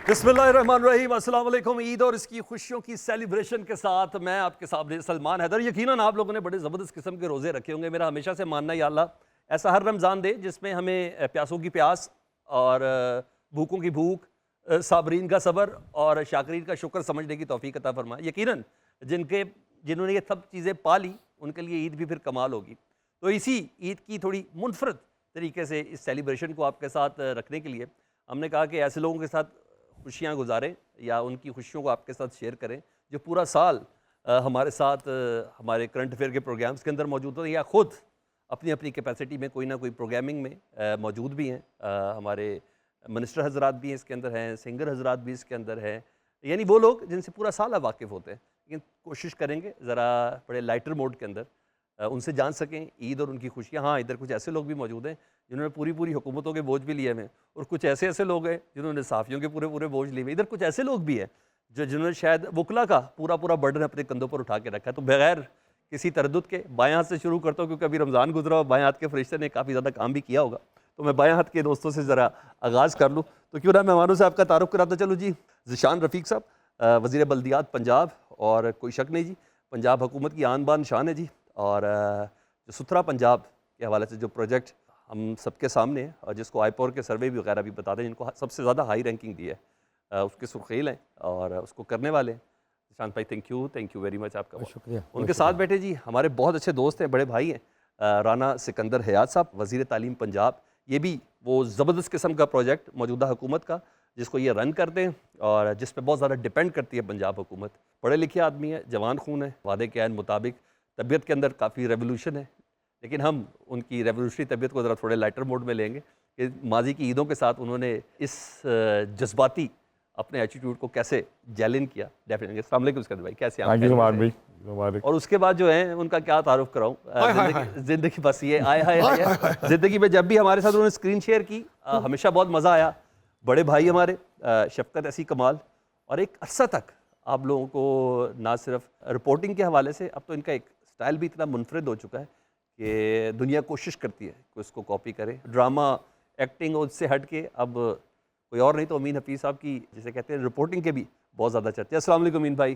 बिस्मिल्लाहिर्रहमानिर्रहीम, अस्सलाम वालेकुम। ईद और इसकी खुशियों की सेलिब्रेशन के साथ मैं आपके सामने सलमान हैदर। यकीनन आप लोगों ने बड़े ज़बरदस्त किस्म के रोज़े रखे होंगे। मेरा हमेशा से मानना है, या अल्लाह ऐसा हर रमज़ान दे जिसमें हमें प्यासों की प्यास और भूखों की भूख, साबरीन का सब्र और शाकरीन का शुक्र समझने की तौफीक अता फरमाए। यकीनन जिन्होंने ये सब चीज़ें पा ली उनके लिए ईद भी फिर कमाल होगी। तो इसी ईद की थोड़ी मुनफरद तरीके से इस सेलिब्रेशन को आपके साथ रखने के लिए हमने कहा कि ऐसे लोगों के साथ खुशियाँ गुजारें या उनकी खुशियों को आपके साथ शेयर करें जो पूरा साल हमारे साथ हमारे करंट अफेयर के प्रोग्राम्स के अंदर मौजूद होते हैं या ख़ुद अपनी अपनी कैपेसिटी में कोई ना कोई प्रोग्रामिंग में मौजूद भी हैं। हमारे मिनिस्टर हजरात भी इसके अंदर हैं, सिंगर हजरात भी इसके अंदर हैं, यानी वो लोग जिनसे पूरा साल वाकिफ़ होते हैं। लेकिन कोशिश करेंगे ज़रा बड़े लाइटर मोड के अंदर उनसे जान सकें ईद और उनकी खुशियाँ। हाँ, इधर कुछ ऐसे लोग भी मौजूद हैं जिन्होंने पूरी पूरी हुकूमतों के बोझ भी लिए हुए हैं, और कुछ ऐसे ऐसे लोग हैं जिन्होंने साफ़ियों के पूरे पूरे बोझ लिए हुए। इधर कुछ ऐसे लोग भी हैं जिन्होंने शायद वकला का पूरा पूरा बर्डन अपने कंधों पर उठा के रखा है। तो बगैर किसी तरद्दुद के बाएं हाथ से शुरू करता हूँ, क्योंकि अभी रमज़ान गुजरा और बाएं हाथ के फरिश्ते ने काफ़ी ज़्यादा काम भी किया होगा। तो मैं बाएं हाथ के दोस्तों से ज़रा आगाज़ कर लूँ, तो क्यों ना मेहमानों से आपका तारुफ़ कराता चलूँ जी। ज़िशान रफ़ीक साहब, वज़ीर बल्दियात पंजाब, और कोई शक नहीं जी पंजाब हुकूमत की आन बान शान है जी। और जो सुथरा पंजाब के हवाले से जो प्रोजेक्ट हम सबके सामने है और जिसको आईपोर के सर्वे भी वगैरह भी बता दें, जिनको सबसे ज़्यादा हाई रैंकिंग दी है, उसके सुर्खील हैं और उसको करने वाले हैं। शांत भाई, थैंक यू वेरी मच, आपका शुक्रिया। उनके साथ बैठे जी हमारे बहुत अच्छे दोस्त हैं, बड़े भाई हैं, राना सिकंदर हयात साहब, वज़ीर तालीम पंजाब। ये भी वो ज़बरदस्त किस्म का प्रोजेक्ट मौजूदा हुकूमत का जिसको ये रन करते हैं और जिस पर बहुत ज़्यादा डिपेंड करती है पंजाब हुकूमत। पढ़े लिखे आदमी है, जवान खून है, वादे के ऐन मुताबिक तबीयत के अंदर काफ़ी रेवोल्यूशन है, लेकिन हम उनकी रेवोल्यूशनरी तबीयत को ज़रा थोड़े लाइटर मोड में लेंगे कि माजी की ईदों के साथ उन्होंने इस जज्बाती अपने एटीट्यूड को कैसे जैलिन किया। डेफिनेटली अस्सलाम वालेकुम सिकंदर भाई, कैसे आप? और उसके बाद जो है उनका क्या तारुफ कराऊं, जिंदगी बस ये आए हाय जिंदगी में जब भी हमारे साथ उन्होंने स्क्रीन शेयर की हमेशा बहुत मज़ा आया। बड़े भाई हमारे शफकत ऐसी कमाल, और एक अरसा तक आप लोगों को ना सिर्फ रिपोर्टिंग के हवाले से, अब तो इनका एक स्टाइल भी इतना मुनफरद हो चुका है कि दुनिया कोशिश करती है कि उसको कॉपी करे। ड्रामा एक्टिंग उससे हट के अब कोई और नहीं तो अमीन हफीज़ साहब की, जिसे कहते हैं रिपोर्टिंग के भी बहुत ज़्यादा चर्चा है। अस्सलाम वालेकुम अमीन भाई,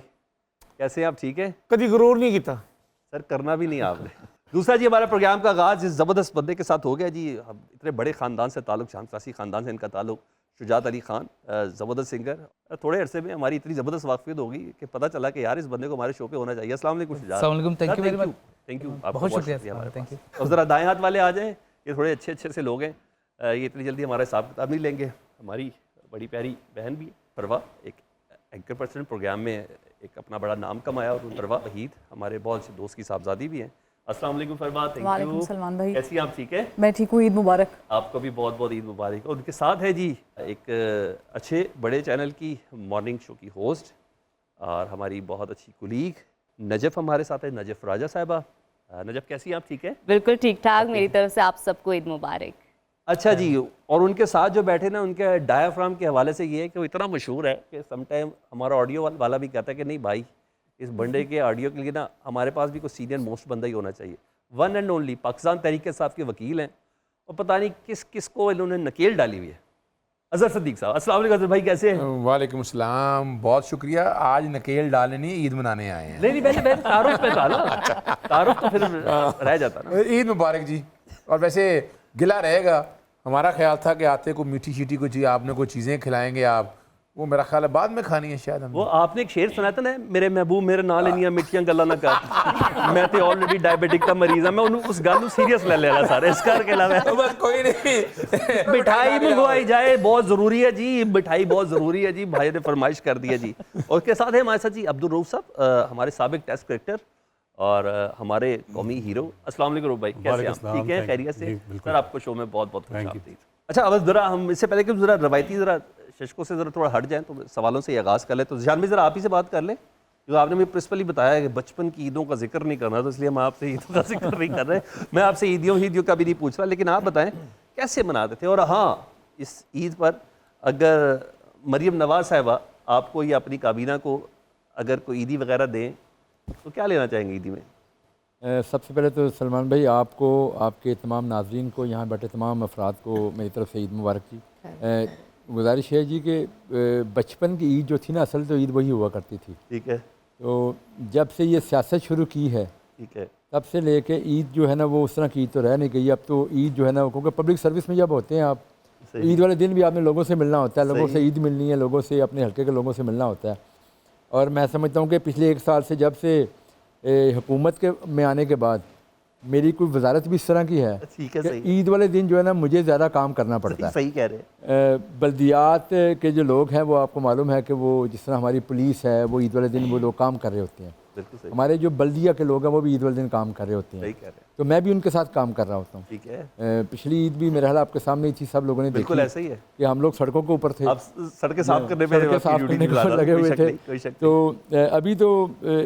कैसे हैं आप? ठीक है? कभी गुरूर नहीं किया सर, करना भी नहीं आपने। दूसरा जी, हमारा प्रोग्राम का आगाज़ इस ज़बरदस्त बंदे के साथ हो गया जी। इतने बड़े ख़ानदान से ताल्लुक़, शामसासी ख़ानदान से इनका ताल्लुक़। शुजात अली खान, ज़बरदस्त सिंगर। थोड़े अरसे में हमारी इतनी ज़बरदस्त वाक़फ़ियत होगी कि पता चला कि यार इस बंदे को हमारे शो पे होना चाहिए। अस्सलाम वालेकुम Shujaat. Thank you very much. Thank you, बहुत शुक्रिया, थैंक यू। और ज़रा दाएँ हाथ वाले आ जाएँ, ये थोड़े अच्छे अच्छे से लोग हैं, ये इतनी जल्दी हमारा हिसाब किताब नहीं लेंगे। हमारी बड़ी प्यारी बहन भी परवा, एक एंकर पर्सन प्रोग्राम में एक अपना बड़ा नाम कमाया, और परवा वहीद हमारे बहुत अच्छे दोस्त की साहबजादी भी हैं। अस्सलाम वालेकुम फरवा, थैंक यू। सलमान भाई, कैसी आप? ठीक है, मैं ठीक हूँ, ईद मुबारक। आपको भी बहुत बहुत ईद मुबारक। और उनके साथ है जी एक अच्छे बड़े चैनल की मॉर्निंग शो की होस्ट और हमारी बहुत अच्छी कुलीग नजफ़ हमारे साथ है, नजफ़ राजा साहिबा। नजफ़ कैसी हैं आप? ठीक है, बिल्कुल ठीक ठाक, मेरी तरफ से आप सबको ईद मुबारक। अच्छा जी। और उनके साथ जो बैठे ना, उनके डायाफ्राम के हवाले से ये है कि वो इतना मशहूर है कि समटाइम हमारा ऑडियो वाला भी कहता है कि नहीं भाई, इस बंदे के ऑडियो के लिए ना हमारे पास भी कोई सीनियर मोस्ट बंदा ही होना चाहिए। One and only Pakistan Tehreek साहब के वकील हैं, और पता नहीं किस किस को इन्होंने नकेल डाली हुई है। अजहर सिद्दीक साहब, अस्सलाम वालेकुम अजहर भाई, कैसे हैं? वालेकुम सलाम, बहुत शुक्रिया। आज नकेल डालने नहीं, ईद मनाने आए हैं। नहीं पहले तारुफ पे था ना, तारुफ तो फिर रह जाता ना। ईद मुबारक जी। और वैसे गिला रहेगा, हमारा ख्याल था कि आते को मीठी शीठी कोई चीज़, आपने कोई चीज़ें खिलाएंगे आप, वो मेरा ख्याल है बाद में खानी है शायद। वो आपने एक शेर सुनाया था ना, मेरे महबूब मेरे नाल इनियां मिठियां गल्लां ना कर, मैं तो ऑलरेडी डायबिटिक का मरीज हां। मैं उस गल को सीरियस ले लेना सारे, इस करके ला मैं बस कोई नहीं। मिठाई मंगवाई जाए, बहुत ज़रूरी है जी, मिठाई बहुत ज़रूरी है जी, भाई ने फरमाइश कर दी है जी। और उसके साथ है हमारे साथ जी अब्दुल रऊफ साहब, हमारे साबिक टेस्ट क्रिकेटर और हमारे कौमी हीरो। अस्सलाम वालेकुम रऊफ भाई, कैसे हैं? ठीक है, खैरियत से? सर आपको शो में बहुत बहुत खुशामदीद। अच्छा, अब ज़रा हम इससे पहले कि ज़रा रवायती ज़रा शशकों से ज़रा थोड़ा हट जाएँ तो सवालों से आगाज़ कर लें। तो ज़िशान भाई, ज़रा आप ही से बात कर लें, जो आपने मुझे प्रिंसिपली बताया कि बचपन की ईदों का जिक्र नहीं करना, तो इसलिए हम आपसे ईदों का जिक्र नहीं कर रहे। मैं आपसे ईदियों का भी नहीं पूछ रहा, लेकिन आप बताएं कैसे मनाते थे। और हाँ, इस ईद पर अगर मरियम नवाज़ साहिबा आपको या अपनी काबीना को अगर कोई ईदी वगैरह दें तो क्या लेना चाहेंगे ईदी में? सबसे पहले तो सलमान भाई, आपको, आपके तमाम नाजरीन को, यहाँ बैठे तमाम अफराद को मेरी तरफ से ईद मुबारक जी। गुजारिश है जी कि बचपन की ईद जो थी ना, असल तो ईद वही हुआ करती थी। ठीक है, तो जब से ये सियासत शुरू की है ठीक है, तब से लेके ईद जो है ना वो उस तरह की ईद तो रह नहीं गई। अब तो ईद जो है ना, क्योंकि पब्लिक सर्विस में जब होते हैं आप, सही। ईद वाले दिन भी आपने लोगों से मिलना होता है, लोगों सही। से ईद मिलनी है, लोगों से अपने हल्के के लोगों से मिलना होता है। और मैं समझता हूँ कि पिछले 1 साल से जब से हुकूमत के में आने के बाद मेरी कोई वजारत भी इस तरह की है ठीक है, कि सही ईद वाले दिन जो है ना मुझे ज़्यादा काम करना पड़ता है। सही कह रहे हैं। बल्दियात के जो लोग हैं वो आपको मालूम है कि वो जिस तरह हमारी पुलिस है वो ईद वाले दिन वो लोग काम कर रहे होते हैं। बिल्कुल सही, हमारे जो बल्दिया के लोग हैं वो भी ईद वाले दिन काम कर रहे होते सही हैं, कह रहे हैं। तो मैं भी उनके साथ काम कर रहा होता हूँ। ठीक है, पिछली ईद भी मेरा हाल आपके सामने ही थी, सब लोगों ने बिल्कुल देखी ऐसा ही है। कि हम लोग सड़कों के ऊपर थे, आप सड़कें साफ करने में सड़कें आपकी साफ ड्यूटी करने के निभा ऊपर रहा, लगे कोई हुए शक थे। नहीं, कोई शक नहीं। तो अभी तो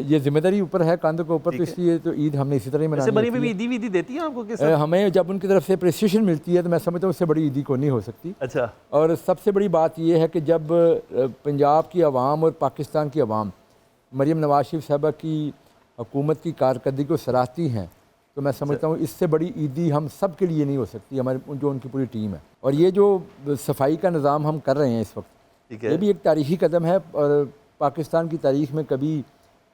ये जिम्मेदारी ऊपर है कंधों के ऊपर, तो इसलिए तो ईद हमने इसी तरह ही ऐसे बनी मनानी हुई होती ईदी वीदी देती है आपको किस? है। हमें जब उनकी तरफ से अप्रिसिएशन मिलती है तो मैं समझता हूँ उससे बड़ी ईदी को नहीं हो सकती। अच्छा, और सबसे बड़ी बात यह है कि जब पंजाब की आवाम और पाकिस्तान की आवाम मरीम नवाज शरीफ साहबा की हुकूमत की कारकर्दगी को सराहती हैं, तो मैं समझता हूँ इससे बड़ी ईदी हम सब के लिए नहीं हो सकती, हमारे जो उनकी पूरी टीम है। और ये जो सफाई का निज़ाम हम कर रहे हैं इस वक्त, ठीक ये है, भी एक तारीखी कदम है। और पाकिस्तान की तारीख में कभी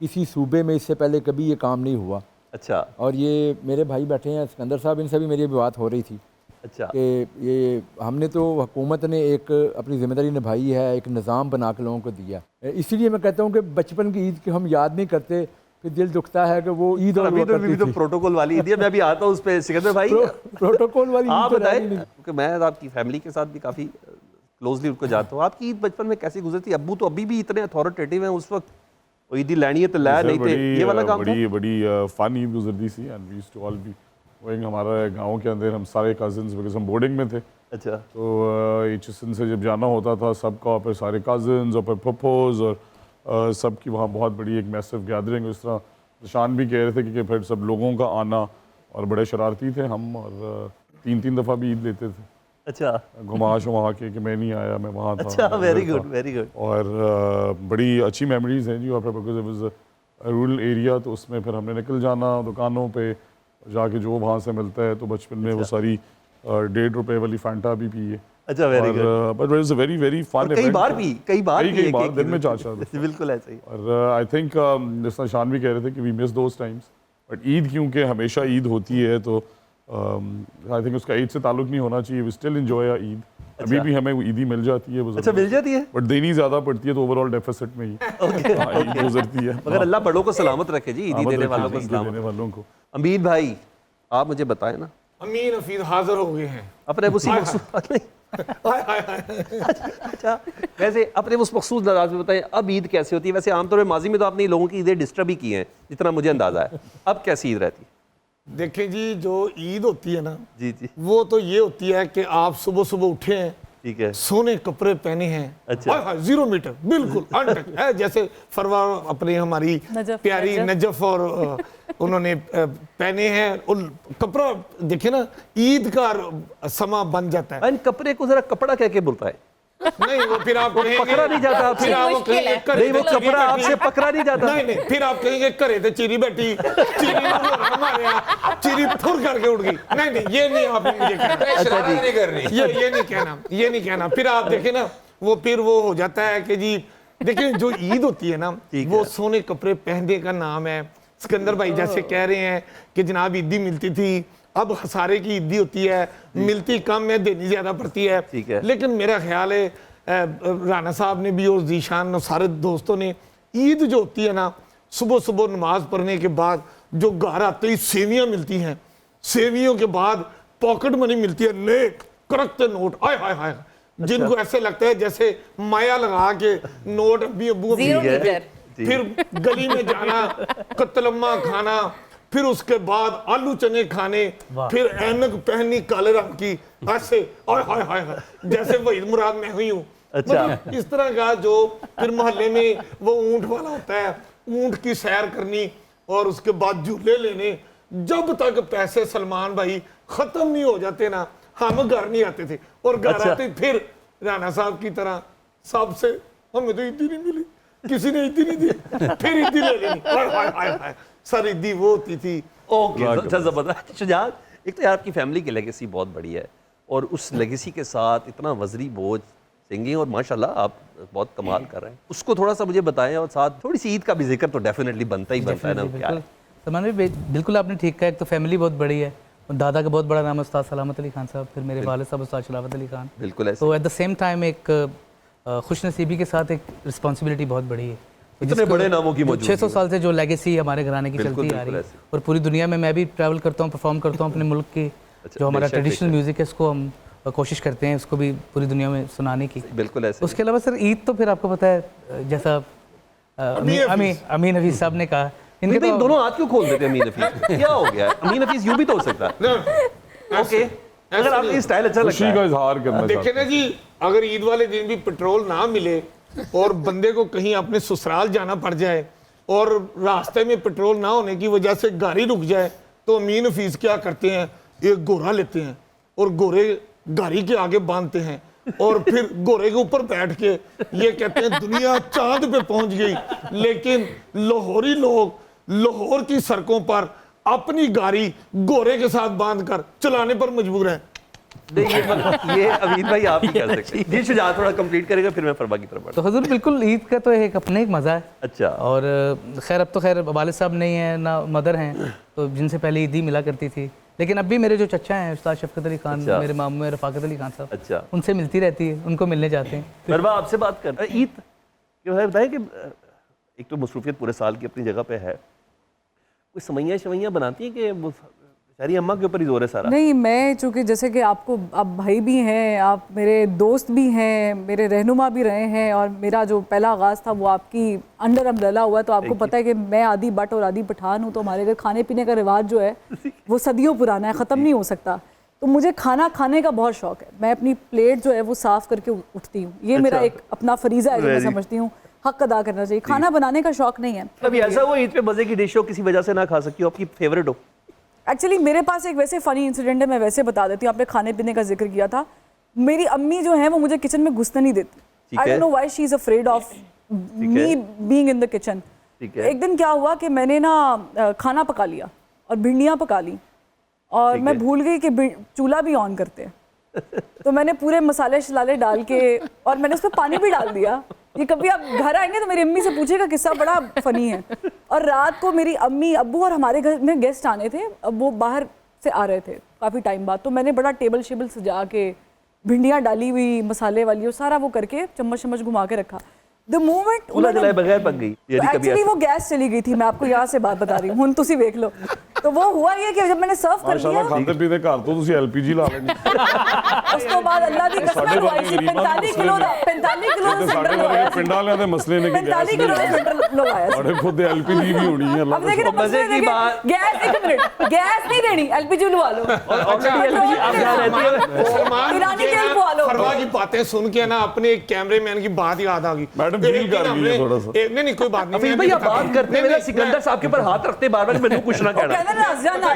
किसी सूबे में इससे पहले कभी ये काम नहीं हुआ। अच्छा, और ये मेरे भाई बैठे हैं सिकंदर साहब, इनसे भी मेरी अभी बात हो रही थी अच्छा, कि ये हमने तो हुकूमत ने एक अपनी ज़िम्मेदारी निभाई है, एक निज़ाम बना के लोगों को दिया। इसीलिए मैं कहता हूँ कि बचपन की ईद की हम याद नहीं करते, फिर दिल दुखता है कि वो ईद और अभी तो प्रोटोकॉल वाली ईद है। मैं अभी आता हूँ उस पर। सिकंदर भाई, प्रोटोकॉल वाली ईद आप तो बताएं, रही नहीं। क्योंकि मैं आपकी फैमिली के साथ भी काफ़ी क्लोजली उनको जानता हूँ, आपकी ईद बचपन में कैसी गुजरती? अब्बू तो अभी भी इतने अथॉरिटेटिव हैं, उस वक्त वो ईदी लैनी है तो लै नहीं थे, ये वाला काम था? बड़ी फन ईद गुजरती थी। And we used to all be going, हमारे गांव के अंदर हम सारे कजिन्स, बिकॉज हम बोर्डिंग में थे, अच्छा, तो एचएसएन से जब जाना होता था सबका, फिर सारे कजिन्स और फिर पप्पोज और सबकी वहाँ बहुत बड़ी एक मैसिव गैदरिंग। इस तरह निशान भी कह रहे थे कि फिर सब लोगों का आना, और बड़े शरारती थे हम, और 3-3 दफ़ा भी ईद लेते थे, अच्छा, घुमा शुमा के कि मैं नहीं आया, मैं वहाँ था। अच्छा, मैं वेरी इधर था। Good, very good. और बड़ी अच्छी मेमोरीज हैं जी। और फिर because it was rural area, तो उसमें फिर हमने निकल जाना दुकानों पे जाके, जो वहाँ से मिलता है। तो बचपन में वो सारी 1.5 रुपए वाली फैंटा भी पिए। अच्छा, very good. But it was a very very fun. कई बार भी कई बार दिन में 4-4 दफा। बिल्कुल ऐसे ही। और आई थिंक जैसा शान भी कह रहे थे कि we miss those times. But Eid क्योंकि हमेशा ईद होती है, तो आई थिंक उसका ईद से ताल्लुक नहीं होना चाहिए। We still enjoy Eid. अभी भी हमें ईदी मिल जाती है, अच्छा, मिल जाती है, बट देनी ज्यादा पड़ती है, तो ओवरऑल डेफिसिट में ही ईद गुजरती है। मगर अल्लाह बड़ों को सलामत रखे जी, ईदी देने वालों को सलामत। देने वालों को। अमीर भाई, आप मुझे बताएं ना, अमीर हफीज हाजिर हो गए हैं। अपने उसी मकसूद नहीं, अच्छा, वैसे अपने उस मकसूद अंदाज में बताएं, अब ईद कैसी होती है? वैसे आमतौर पर माजी में तो आपने लोगों की ईदें डिस्टर्ब ही की हैं, जितना मुझे अंदाजा है। अब कैसी ईद रहती है? देखें जी, जो ईद होती है ना, जी जी, वो तो ये होती है कि आप सुबह सुबह उठे हैं, ठीक है, सोने कपड़े पहने हैं, अच्छा। हाय हाय 0 मीटर बिल्कुल अनटच है, जैसे फरवा अपनी हमारी प्यारी नजफ और उन्होंने पहने हैं। उन कपड़ा देखे ना, ईद का समा बन जाता है। इन कपड़े को जरा कपड़ा कह के बोलता है, नहीं वो फिर आप कहेंगे, पकड़ा नहीं जाता आपसे। फिर आप मुश्किल है। कहेंगे, नहीं, वो घरे ते कपड़ा चिरी आपसे बैठी। पकड़ा नहीं जाता। नहीं नहीं, फिर आप कहेंगे घरे ते चिरी बैठी, चिरी हमारे यहाँ चिरी फुर करके उठ गई। नहीं नहीं, ये नहीं आपने मुझे कहना, शरारत नहीं करनी। ये नहीं कहना, ये नहीं कहना। फिर आप देखें ना, वो फिर वो हो जाता है कि जी देखिए, जो ईद होती है ना, वो सोने कपड़े पहनने का नाम है। सिकंदर भाई जैसे कह रहे हैं कि जनाब ईदी मिलती थी, अब हसारे की ईदी होती है, मिलती कम है, देनी ज्यादा पड़ती है। ठीक है। लेकिन मेरा ख्याल है राना साहब ने भी और जीशान और सारे दोस्तों ने, ईद जो होती है ना, सुबह सुबह नमाज पढ़ने के बाद जो घर आते ही सेवियां मिलती हैं, सेवियों के बाद पॉकेट मनी मिलती है, नए कड़कते नोट, आय हाय हाय, जिनको ऐसे लगता है जैसे माया लगा के नोट अभी अबू 0 मीटर। फिर गली में जाना, कतलम्मा खाना, फिर उसके बाद आलू चने खाने, फिर ऐनक पहननी काले रंग की, ऐसे हाय हाय हाय जैसे वहीद मुराद मैं हुई हूँ। अच्छा। मतलब इस तरह का जो फिर मोहल्ले में वो ऊंट वाला होता है, ऊंट की सैर करनी और उसके बाद झूले लेने। जब तक पैसे सलमान भाई खत्म नहीं हो जाते ना, हम घर नहीं आते थे। और घर अच्छा। आते फिर राना साहब की तरह सबसे, हमें तो ईदी नहीं मिली, किसी ने ईदी नहीं दी, फिर ईदी ले लेनी, हाय हाय हाय हाय, सर ईदी वो होती थी। ओके, अच्छा, जबरदस्त। शुजात, एक तो यार आपकी फैमिली की लेगेसी बहुत बड़ी है, और उस लेगेसी के साथ इतना वजरी बोझ सिंगिंग और माशाल्लाह आप बहुत कमाल कर रहे हैं। उसको थोड़ा सा मुझे बताएं और साथ थोड़ी सी ईद का भी जिक्र तो डेफिनेटली बनता ही बनता है ना। क्या है? सलमान भाई बिल्कुल आपने ठीक कहा, एक तो फैमिली बहुत बड़ी है, दादा का बहुत बड़ा नाम है उस्ताद सलामत अली खान साहब, फिर मेरे वालिद साहब उस्ताद शराफत अली खान। बिल्कुल ऐसे। तो एट द सेम टाइम एक खुशनसीबी के साथ एक रिस्पॉन्सिबिलिटी बहुत बड़ी है। इतने बड़े नामों की मौजूदगी 600 साल से जो लेगेसी हमारे घराने की बिल्कुल, चलती आ रही है, बिल्कुल और पूरी दुनिया में मैं भी ट्रैवल करता हूँ, परफॉर्म करता हूँ अपने मुल्क की जो हमारा बेशक, ट्रेडिशनल बेशक। म्यूज़िक है उसको हम कोशिश करते हैं उसको भी पूरी दुनिया में सुनाने की। बिल्कुल ऐसे। उसके अलावा सर ईद तो फिर आपको पता है जैसा अमीन हफीज़ साहब ने कहा, इनके इनके तो दोनों हाथ क्यों खोल देते हैं अमीन हफीज? क्या हो गया है? अमीन हफीज यूं भी तो हो सकता है। ओके, अगर आपको ये स्टाइल अच्छा लगता खुशी है। का इजहार करना देखे चाहते ना जी, अगर ईद वाले दिन भी पेट्रोल ना मिले और बंदे को कहीं अपने ससुराल जाना पड़ जाए और रास्ते में पेट्रोल ना होने की वजह से गाड़ी रुक जाए, तो अमीन हफीज क्या करते हैं, एक घोड़ा लेते हैं और घोड़े गाड़ी के आगे बांधते हैं और फिर घोड़े के ऊपर बैठ के ये कहते हैं दुनिया चांद पे पहुंच गई, लेकिन लाहौरी लोग लाहौर की सड़कों पर अपनी गाड़ी घोड़े के साथ बांधकर चलाने पर मजबूर है। ये अमीन भाई आप ही कर सकते हैं। जी शुजात थोड़ा कंप्लीट करेगा फिर मैं फरमा की तरफ बढ़ता तो हजूर बिल्कुल ईद का तो एक अपने एक मज़ा है। हूं। अच्छा, और खैर अब तो खैर वालिद साहब नहीं हैं ना मदर हैं, तो जिनसे पहले ईदी मिला करती थी, लेकिन अब भी मेरे जो चचा हैं उस्ताद शफकत अली खान, अच्छा। मेरे मामू रफ़ाकत अली खान साहब, अच्छा। उनसे मिलती रहती है, उनको मिलने जाते हैं। मरवा आपसे बात कर ईद जो है बताएं कि एक तो मसरूफियत पूरे साल की अपनी जगह पे है, कोई समैयाँ बनाती हैं कि वो बेचारी अम्मा के ऊपर ही जोर है सारा? नहीं, मैं चूँकि जैसे कि आपको आप भाई भी हैं, आप मेरे दोस्त भी हैं, मेरे रहनुमा भी रहे हैं, और मेरा जो पहला आगाज़ था वो आपकी अंडर अम्ब्रेला हुआ, तो आपको पता है कि मैं आदि बट और आदि पठान हूँ, तो हमारे घर खाने पीने का रिवाज जो है वो सदियों पुराना है, ख़त्म नहीं हो सकता। तो मुझे खाना खाने का बहुत शौक़ है, मैं अपनी प्लेट जो है वो साफ़ करके उठती हूँ, ये मेरा एक अपना फरीज़ा है जो मैं समझती हूँ, हक अदा करना चाहिए। खाना बनाने का शौक़ नहीं है। कभी ऐसा वो ईद पे मज़े की डिश हो किसी वजह से ना खा सकती हो, आपकी फेवरेट हो? एक्चुअली मेरे पास एक वैसे फ़नी इंसिडेंट है, मैं वैसे बता देती हूँ। आपने खाने पीने का जिक्र किया था, मेरी अम्मी जो है वो मुझे किचन में घुसने नहीं देती। I don't know why she is afraid of me being in the kitchen. एक दिन क्या हुआ कि मैंने ना खाना पका लिया और भिंडियाँ पका ली, और मैं भूल गई कि चूल्हा भी ऑन करते हैं, तो मैंने पूरे मसाले शलाले डाल के और मैंने उसमें पानी भी डाल दिया। ये कभी आप घर आएंगे तो मेरी अम्मी से पूछेगा, किस्सा बड़ा फनी है। और रात को मेरी अम्मी अब्बू और हमारे घर में गेस्ट आने थे, अब वो बाहर से आ रहे थे काफ़ी टाइम बाद, तो मैंने बड़ा टेबल शेबल सजा के भिंडियाँ डाली हुई मसाले वाली और सारा वो करके चम्मच चम्मच घुमा के रखा। द मोमेंट जलाए बगैर पक गई, एक्चुअली वो गैस चली गई थी, मैं आपको यहाँ से बात बता रही हूँ, हुन तुसी देख लो। तो वो हुआ ये कि जब मैंने सर्व कर दिया, माशाल्लाह खाते पीते घर तो ਤੁਸੀਂ LPG ਲਾ ਲੈਣੀ। ਉਸ ਤੋਂ ਬਾਅਦ ਅੱਲਾ ਦੀ ਕਸਮ ਸਾਡੇ ਲਵਾਈ ਸੀ 45 ਕਿਲੋ ਦਾ 45 ਕਿਲੋ ਦਾ ਸਾਡੇ ਸਿਲੰਡਰ ਵਰਗੇ ਲਵਾਇਆ ਪਿੰਡਾਂ ਵਾਲਿਆਂ ਦੇ ਮਸਲੇ ਨੇ ਕਿ 45 ਕਿਲੋ ਦਾ ਸਿਲੰਡਰ ਲਵਾਇਆ ਸੀ। ਸਾਡੇ ਖੁਦ LPG भी होनी है अब देखिए ना मजे की बात, गैस एक मिनट, गैस नहीं देनी, एलपीजी लगा लो। ईरानी तेल पवा लो। फरवा की बातें सुन के ना अपने एक कैमरेमैन की बात याद आ गई। मैडम फील कर रही है थोड़ा सा। नहीं कोई बात नहीं। अफीफ भाई आप बात करते हुए सिकंदर साहब के ऊपर हाथ रखते बार-बार मैंने कुछ ना कहना। कहना ना जाना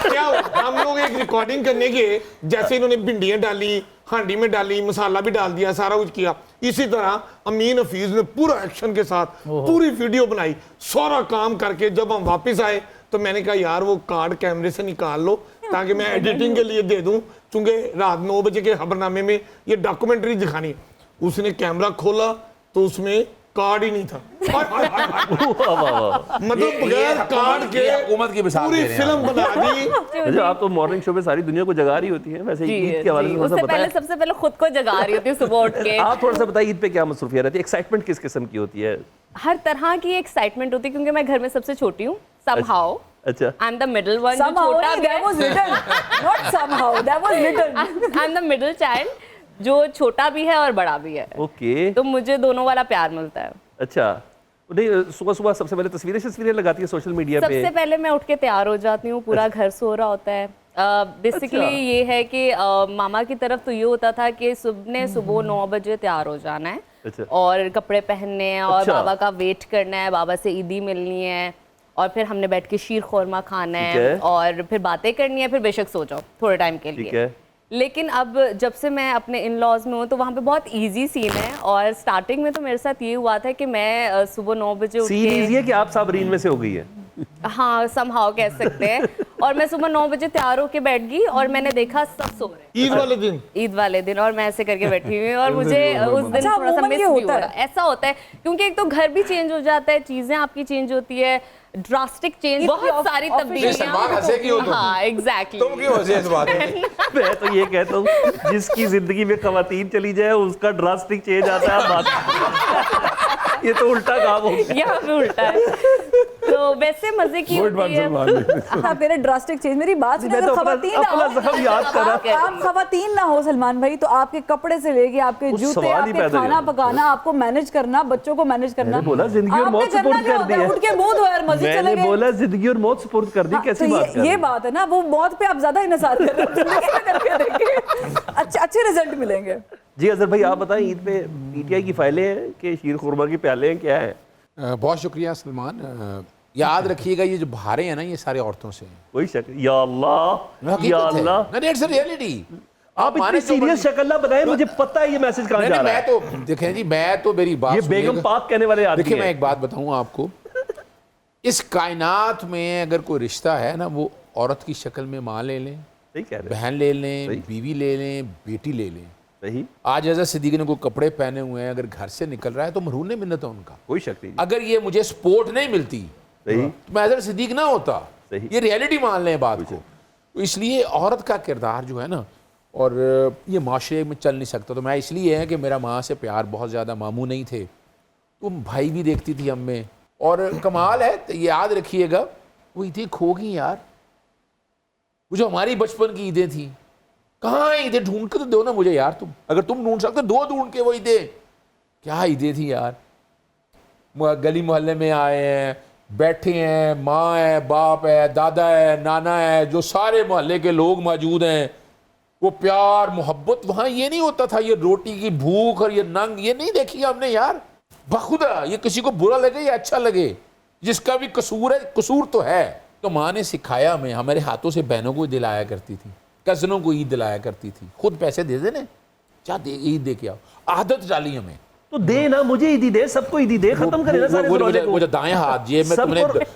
क्या हम लोग एक रिकॉर्डिंग करने के, जैसे इन्होंने भिंडियां डाली, हांडी में डाली, मसाला भी डाल दिया, सारा कुछ किया, इसी तरह अमीन हफीज ने पूरा एक्शन के साथ पूरी वीडियो बनाई, सारा काम करके जब हम वापस आए तो मैंने कहा यार वो कार्ड कैमरे से निकाल लो ताकि मैं एडिटिंग के लिए दे दूं, चूंकि रात 9 बजे के खबरनामे में ये डॉक्यूमेंट्री दिखानी है। उसने कैमरा खोला तो उसमें कार्ड ही नहीं था। मतलब बगैर कार्ड के हुकूमत की मिसाल पूरी दे रहे हैं फिल्म बना दी। अच्छा, आप तो मॉर्निंग शो पे सारी दुनिया को जगा रही होती है, वैसे ईद के हवाले से थोड़ा सा उससे पहले बताएं। सबसे पहले खुद को जगा रही होती हूँ सुबह उठ के। आप थोड़ा सा बताइए ईद पे क्या मसरूफियत रहती है, एक्साइटमेंट किस किस्म की होती है? हर तरह की एक्साइटमेंट होती है क्योंकि मैं घर में सबसे छोटी हूँ। somehow अच्छा, I'm the middle one, जो somehow छोटा नहीं, that was written, not somehow, that was written. I'm the middle child, जो छोटा भी है और बड़ा भी है, ओके। तो मुझे दोनों वाला प्यार मिलता है। अच्छा, नहीं सुबह सुबह सबसे पहले तस्वीरें लगाती है सोशल मीडिया पे? सबसे पहले मैं उठ के तैयार हो जाती हूँ, पूरा घर सो रहा होता है। बेसिकली ये है कि मामा की तरफ तो ये होता था कि सुबह 9 बजे तैयार हो जाना है। अच्छा। और कपड़े पहनने हैं और अच्छा। बाबा का वेट करना है, बाबा से ईदी मिलनी है, और फिर हमने बैठ के शीर खोरमा खाना ठीक है। है और फिर बातें करनी है, फिर बेशक सो जाओ थोड़े टाइम के ठीक लिए। है। लेकिन अब जब से मैं अपने इन लॉज में हूँ तो वहाँ पे बहुत इजी सीन है, और स्टार्टिंग में तो मेरे साथ ये हुआ था कि मैं सुबह 9 बजे उठ सीन के, इजी है कि आप साबरीन में से हो गई है? हाँ समहाउ कह सकते हैं, और मैं सुबह 9 बजे तैयार होके बैठ गई और मैंने देखा सब सो रहे ईद वाले दिन ईद वाले दिन, और मैं ऐसे करके बैठी हुई हूँ और मुझे उस दिन अच्छा, थोड़ा सा अमूमन मिस ये भी होता हो है। रहा। ऐसा होता है क्योंकि एक तो घर भी चेंज हो जाता है, चीजें आपकी चेंज होती है, ड्रास्टिक चेंज, बहुत सारी सलमान तब्दीलियां। हंसे क्यों तुम? हाँ एग्जैक्टली। तुम क्यों हंसे इस बात में? मैं तो ये कहता हूँ जिसकी जिंदगी में खवातीन चली जाए उसका ड्रास्टिक चेंज आता है। बात ये तो उल्टा काम हो गया। यहाँ पे उल्टा है। तो वैसे मजे की गुड होती है। सलमान जी। हाँ, मेरे ड्रास्टिक चेंज, मेरी बात सुनिए, मैं अगर तो खवातीन ना अपना हो, जख्म याद कर रहा था। आप खवातीन ना हो सलमान भाई, तो आपके कपड़े से लेके आपके वो जूते, सवाल ही आपके पैदा नहीं खाना होता। पकाना, आपको मैनेज करना, बच्चों को मैनेज करना, मैंने बोला जिंदगी और आपने मौत करना सुपुर्द क्या कर होता दी है? है। उठ के मुंह धो यार, मस्जिद चले मैंने गए। बोला जिंदगी और मौत सुपुर्द कर दी। हाँ, कैसी तो बात कर रहे ये हो? बात है ना, वो मौत पे आप ज्यादा इन्हिसार कर रहे हो, जिंदगी में करके देखें, अच्छे रिजल्ट मिलेंगे। जी अजहर भाई आप बताएं, ईद पे पीटीआई की फाइलें हैं कि शीर खुरमा की प्याले हैं, क्या है? बहुत शुक्रिया सलमान। याद रखिएगा ये जो बहारें हैं ना, ये सारे औरतों से हैं। कोई शक या अल्लाह या अल्लाह। नहीं, इट्स अ रियलिटी। आप इतनी सीरियस शक्ल ना बनाएं, मुझे पता है ये मैसेज कहां जा रहा है। मैं तो देखें जी, मैं तो मेरी बात ये बेगम सुनिएगा। पाक कहने वाले आदमी देखिए मैं हैं। एक बात बताऊं आपको, इस कायनात में अगर कोई रिश्ता है ना, वो औरत की शक्ल में माँ ले लें, सही कह रहे हैं। बहन ले लें, बीवी ले लें, बेटी ले लें। सही, आज अजहर सिद्दीकी ने कोई कपड़े पहने हुए हैं, अगर घर से निकल रहा है तो मरून ने मिन्नत है उनका। कोई शक नहीं। अगर ये मुझे सपोर्ट नहीं मिलती सही, तो मैं अजहर सिद्दीक ना होता। सही। ये रियलिटी मान लें बात को। तो इसलिए औरत का किरदार जो है ना, और ये माशरे में चल नहीं सकता। तो मैं इसलिए है कि मेरा माँ से प्यार बहुत ज़्यादा मामू नहीं थे, तो भाई भी देखती थी अम्मे। और कमाल है, तो याद रखिएगा, वो ईदें खो गई यार। वो जो हमारी बचपन की ईदें थी, कहाँ ईदें? ढूंढ के तो दो ना मुझे यार तुम। अगर तुम ढूंढ सकते दो ढूंढ के वो ईदें। क्या ईदें थी यार। गली मोहल्ले में आए हैं, बैठे हैं, माँ है, बाप है, दादा है, नाना है, जो सारे मोहल्ले के लोग मौजूद हैं। वो प्यार मोहब्बत वहाँ ये नहीं होता था, ये रोटी की भूख और ये नंग, ये नहीं देखी हमने यार। बखुदा ये किसी को बुरा लगे या अच्छा लगे, जिसका भी कसूर है, कसूर तो है। तो माँ ने सिखाया हमें, हमारे हाथों से बहनों को दिलाया करती थी, कज़नों को ईद दिलाया करती थी। खुद पैसे दे देने, क्या दे ईद दे के आओ। आदत डाली हमें। तो दे ना, मुझे ईदी दे, सबको ईदी दे, खत्म करे ना सारे ज़माने को। वो जो दाएं हाथ जेब में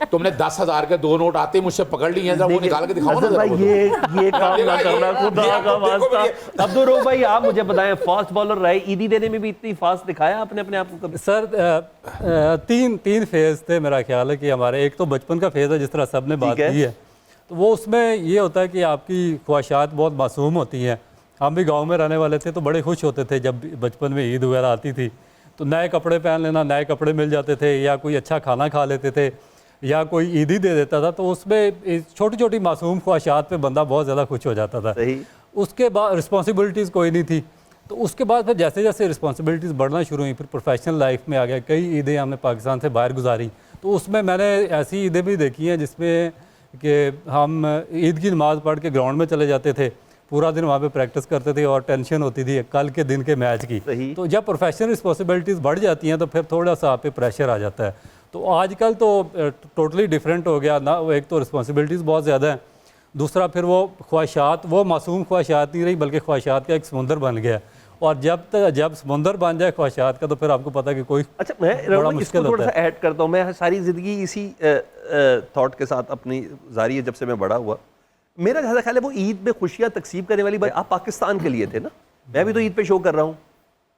तुमने 10,000 के 2 नोट आते मुझसे पकड़ लिए हैं, वो निकाल के दिखाओ ना अजहर भाई, जरा। ये काम ना करना, खुदा का वास्ता। अब्दुल रऊफ भाई आप मुझे बताएं, फास्ट बॉलर रहे, ईदी देने में भी इतनी फास्ट दिखाया आपने अपने आप को कभी? सर तीन फेज़ थे मेरा ख्याल है कि हमारे। एक तो बचपन का फेज़ है जिस तरह सब ने बात की है, तो वो उसमें ये होता है कि आपकी ख्वाहिशात बहुत मासूम होती हैं। हम भी गांव में रहने वाले थे तो बड़े खुश होते थे जब बचपन में ईद वगैरह आती थी, तो नए कपड़े पहन लेना, नए कपड़े मिल जाते थे, या कोई अच्छा खाना खा लेते थे, या कोई ईदी दे देता था। तो उसमें छोटी छोटी मासूम ख्वाहिशात पे बंदा बहुत ज़्यादा खुश हो जाता था। सही। उसके बाद रिस्पॉन्सिबिलिटीज़ कोई नहीं थी, तो उसके बाद फिर जैसे जैसे रिस्पॉन्सिबिलिटीज़ बढ़ना शुरू हुई, फिर प्रोफेशनल लाइफ में आ गया। कई ईदें हमने पाकिस्तान से बाहर गुजारी, तो उसमें मैंने ऐसी ईदें भी देखी हैं जिसमें कि हम ईद की नमाज़ पढ़ के ग्राउंड में चले जाते थे, पूरा दिन वहाँ पे प्रैक्टिस करते थे और टेंशन होती थी कल के दिन के मैच की। तो जब प्रोफेशनल रिस्पॉन्सिबिलिटीज़ बढ़ जाती हैं तो फिर थोड़ा सा आप पे प्रेशर आ जाता है। तो आजकल तो टोटली डिफरेंट हो गया ना। एक तो रिस्पॉन्सिबिलिटीज़ बहुत ज़्यादा हैं, दूसरा फिर वो ख्वाहिशात, वो मासूम ख्वाहिशात नहीं रही बल्कि ख्वाहिशात का एक समुंदर बन गया। और जब समुंदर बन जाए ख्वाहिशात का, तो फिर आपको पता है कि कोई अच्छा, मैं इसको थोड़ा सा ऐड करता हूँ। मैं सारी ज़िंदगी इसी थॉट के साथ अपनी जारी है जब से मैं बड़ा हुआ। मेरा ज़्यादा ख्याल है वो ईद में खुशियाँ तकसीम करने वाली बात आप पाकिस्तान के लिए थे ना। मैं भी तो ईद पे शो कर रहा हूँ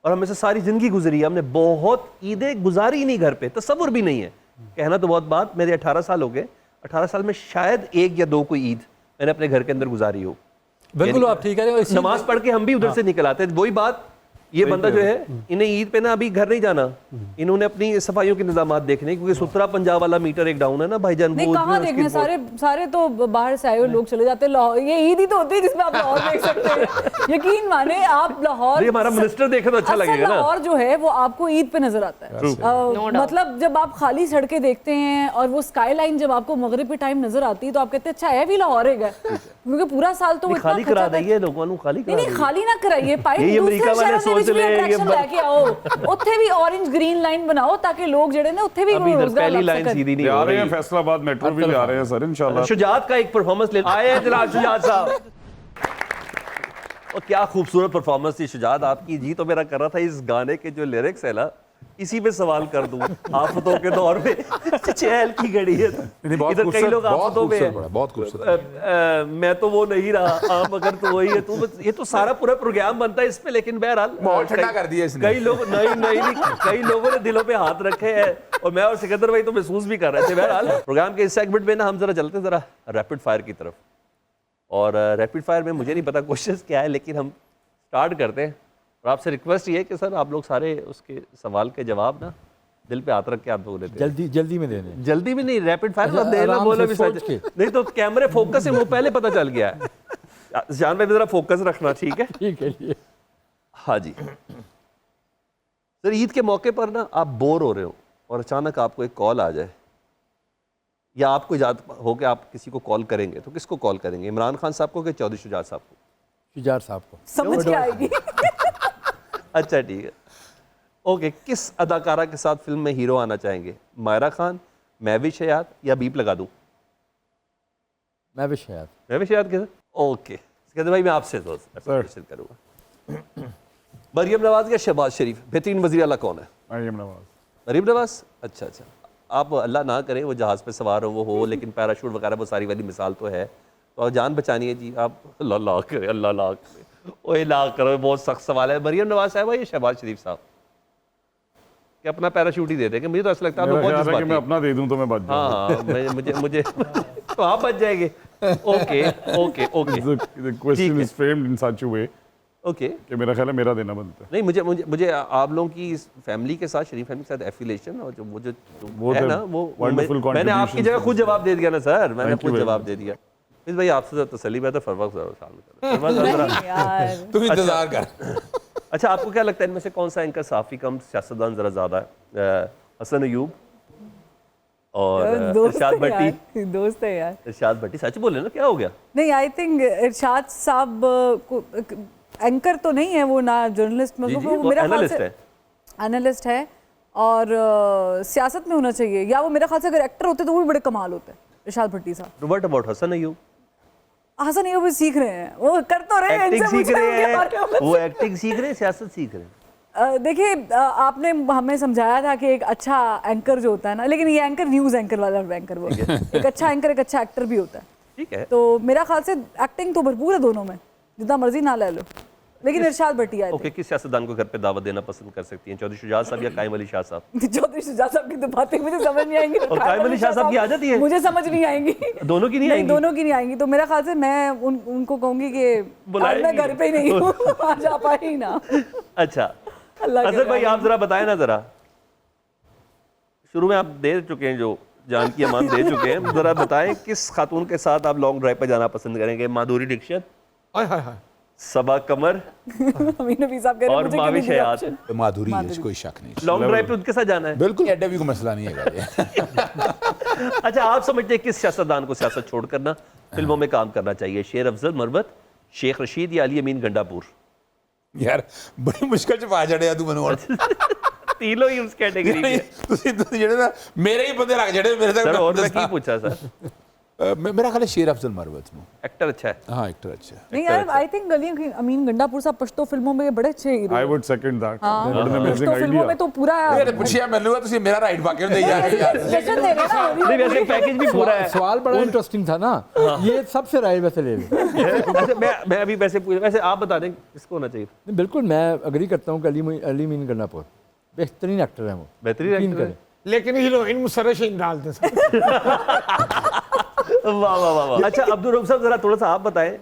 और हमें से सारी ज़िंदगी गुजरी है, हमने बहुत ईदें गुजारी नहीं घर पे, तसव्वुर भी नहीं है। कहना तो बहुत बात, मेरे 18 साल हो गए, 18 साल में शायद 1 या 2 कोई ईद मैंने अपने घर के अंदर गुजारी हो। बिल्कुल आप ठीक है। नमाज पढ़ के हम भी उधर से निकल आते हैं। वही बात, ये बंदा जो है, इन्हें ईद पे ना अभी घर नहीं जाना, इन्होंने अपनी सफाइयों के निजामात देखने, क्योंकि सुथरा पंजाब वाला मीटर एक डाउन है ना भाईजान। नहीं, कहाँ देखने, सारे तो बाहर से आए हुए लोग चले जाते हैं लाहौर। ये ईद ही तो होती है जिसमें आप लाहौर देख सकते हैं। यकीन माने आप लाहौर, हमारा मिनिस्टर देखे तो अच्छा लगेगा ना। लाहौर जो है वो आपको ईद पे नजर आता है। मतलब जब आप खाली सड़कें देखते हैं और वो स्काई लाइन जब आपको मगरिब के टाइम नजर आती है तो आप कहते हैं अच्छा है भी लाहौर है, क्योंकि पूरा साल तो खाली करा दीजिए लोगों को, खाली करा नहीं, खाली ना कराइए, पाइप ये अमेरिका वाले सोच रहे हैं ये लेके आओ, उत्थे भी ऑरेंज ग्रीन लाइन बनाओ ताकि लोग जड़े ना उत्थे भी रोजगार पहली लाइन सीधी नहीं आ हो रहे रही हैं, फैसलाबाद मेट्रो भी आ रहे हैं सर इंशाल्लाह। शुजात का एक परफॉर्मेंस ले आए हैं जनाब शुजात साहब। और क्या खूबसूरत परफॉर्मेंस थी शुजात आपकी। जी तो मेरा कर रहा था इस गाने के जो लिरिक्स है ना, इसी पे सवाल कर दूं, आफतों के दौर में चहल की घड़ी है, इधर कई लोग आफतों में हैं, बहुत खूबसूरत। मैं तो वो नहीं रहा, मगर तो वही है, तू ये तो सारा पूरा प्रोग्राम बनता है इस पे, लेकिन बहरहाल माहौल ठंडा कर दिया इसने। कई लोग नहीं कई लोगों ने दिलों पे हाथ रखे हैं, और मैं और सिकंदर भाई तो महसूस भी कर रहे थे। बहरहाल प्रोग्राम के इस सेगमेंट में ना हम जरा चलते जरा रैपिड फायर की तरफ, और रैपिड फायर में मुझे नहीं पता क्वेश्चन क्या है, लेकिन हम स्टार्ट करते हैं। और आपसे रिक्वेस्ट ये है कि सर आप लोग सारे उसके सवाल के जवाब ना दिल पे हाथ रख के आप लोग देते हैं। जल्दी में देने। जल्दी भी नहीं, रैपिड फायर अच्छा, देना आराम बोला से भी सोच सच के। नहीं तो कैमरे फोकस है वो पहले पता चल गया है। जान भाई जरा फोकस रखना, ठीक है? ठीक है। हाँ जी सर, ईद के मौके पर ना आप बोर हो रहे हो और अचानक आपको एक कॉल आ जाए, या आपको याद हो कि आप किसी को कॉल करेंगे, तो किसको कॉल करेंगे? इमरान खान साहब को कि चौधरी शुजात साहब को? शुजात साहब को। समझ के आएगी। अच्छा ठीक है, ओके। किस अदाकारा के साथ फिल्म में हीरो आना चाहेंगे? मायरा खान, महविश हयात, या बीप लगा दूं? महविश हयात। महविश हयात के साथ, ओके। कहते भाई मैं आपसे तो क्वेश्चन करूंगा, मरियम नवाज या शहबाज शरीफ बेहतरीन वज़ीर आला कौन है? मरियम नवाज। मरियम नवाज, अच्छा अच्छा। आप अल्लाह ना करे वो जहाज़ पे सवार हो, वो हो, लेकिन पैराशूट वगैरह वो सारी वाली मिसाल तो है, तो आप जान बचानी है जी, आप अल्लाह ला करे, अल्लाह ला करे, ओए ला करो, बहुत सख्त सवाल है। मरियम नवाज साहब या शहबाज शरीफ साहब? कि अपना पैराशूट ही दे देंगे? मुझे तो ऐसा लगता है मेरा बहुत ख्याल है कि जज्बाती मैं है। अपना दे दूं तो मैं बच जाऊं। हाँ मुझे तो आप बच जाएंगे। Okay okay okay The question is framed in such a way okay. कि मेरा ख्याल है मेरा देना बनता है। नहीं मुझे आप लोगों की इस फैमिली के साथ, शरीफ फैमिली के साथ एफिलेशन, और वो है तो ना वो wonderful मैंने आपकी contributions जगह खुद जवाब दे दिया ना सर, मैंने Thank you खुद very जवाब much. दे दिया। इस भाई आपसे ज़रा तसल्ली, मैं तो फरवक साल यार तू इंतजार कर। अच्छा, आपको क्या लगता है इनमें से कौन सा एंकर साफी कम सियासतदान ज़रा ज़्यादा है? हसन अयूब और इरशाद भट्टी? दोस्त है यार। इरशाद भट्टी, सच बोले ना, क्या हो गया? नहीं, आई थिंक इरशाद साहब को एंकर तो नहीं है वो, ना जर्नलिस्ट में, जी, वो वो मेरा ख्याल एनालिस्ट से है। एनालिस्ट है, और सियासत में होना चाहिए, या वो मेरा ख्याल से अगर एक्टर होते तो वो भी बड़े कमाल होते हैं इरशाद भट्टी साहब। What about Hasan Ayub? हसन ये भी सीख रहे हैं, वो कर तो रहे हैं, एक्टिंग इनसे सीख पूछना रहे उनके बारे हैं, में। वो एक्टिंग सीख रहे हैं, सियासत सीख रहे हैं। देखिए, आपने हमें समझाया था कि एक अच्छा एंकर जो होता है ना, लेकिन ये एंकर न्यूज़ एंकर वाला एंकर वो एक अच्छा एंकर एक अच्छा एक्टर भी होता है। ठीक है, तो मेरा ख्याल से एक्टिंग तो भरपूर है दोनों में, जितना मर्जी ना ले लो, लेकिन इरशाद भट्टी आए ओके। किस सियासतदान को घर पे दावत देना पसंद कर सकती हैं? चौधरी शुजात साहब या कायम अली शाह साहब? चौधरी शुजात साहब की तो बातें मुझे समझ नहीं आएंगी, और कायम अली शाह साहब की आ जाती है? मुझे समझ नहीं आएंगी। दोनों की नहीं आएंगी? दोनों की नहीं आएंगी। तो मेरा ख्याल से मैं उनको कहूंगी कि आज मैं घर पे ही नहीं हूँ, आज आप आए ही ना। अच्छा अल्लाह के अजहर भाई, आप जरा बताएं ना, जरा शुरू में आप दे चुके हैं, जो जान की अमान दे चुके हैं, जरा बताएं किस खातून के साथ आप लॉन्ग ड्राइव पर जाना पसंद करेंगे? माधुरी दीक्षित, हाय हाय हाय, सबा कमर अमीन नबी साहब कह रहे हैं, और मुझे क्यों नहीं माविश दिया हयात? option? माधुरी है, कोई शक नहीं। लॉन्ग ड्राइव पे उनके साथ जाना है? बिल्कुल, एडा भी कोई मसला नहीं है ये। अच्छा, आप समझते हैं किस सियासतदान को सियासत छोड़कर ना फिल्मों में काम करना चाहिए? शेर अफजल मरवत, शेख रशीद या अली अमीन गंडापुर? यार बड़ी मुश्किल च पा जड़िया तू मैनू। तीनों ही उस कैटेगरी में। ਤੁਸੀਂ ਜਿਹੜੇ ਨਾ ਮੇਰੇ ਹੀ ਬੰਦੇ ਲੱਗ ਜਿਹੜੇ ਮੇਰੇ सर और मैं तक की पूछा सर? मेरा ख्याल है शेर अफजल मरवत में। एक्टर अच्छा है। हाँ, एक्टर अच्छा है। नहीं यार, आई थिंक अमीन गंडापुर साहब पश्तो फिल्मों में बड़े अच्छे हीरो I हैं। would second that. हाँ, What an amazing पश्तो फिल्मों idea. में तो पूरा मेरे पूछिया मैनू ਤੁਸੀਂ ਮੇਰਾ राइट बाकी दे यार यार। सेशन दे रहे हैं ना। नहीं, वैसे पैकेज भी पूरा है। सवाल बड़ा इंटरेस्टिंग था ना, ये सबसे राय वैसे ले लें। वैसे मैं अभी वैसे आप बता दें किसको होना चाहिए? नहीं, बिल्कुल मैं अग्री करता हूँ कि अली मीन गंडापुर बेहतरीन एक्टर है वो, बेहतरीन यकीन एक्टर है। करें। लेकिन हीरोइन मुसर्रत शीन डाल दें सर। वाह वाह वाह वाह। अच्छा अब्दुल रऊफ साहब, जरा थोड़ा सा आप बताएं,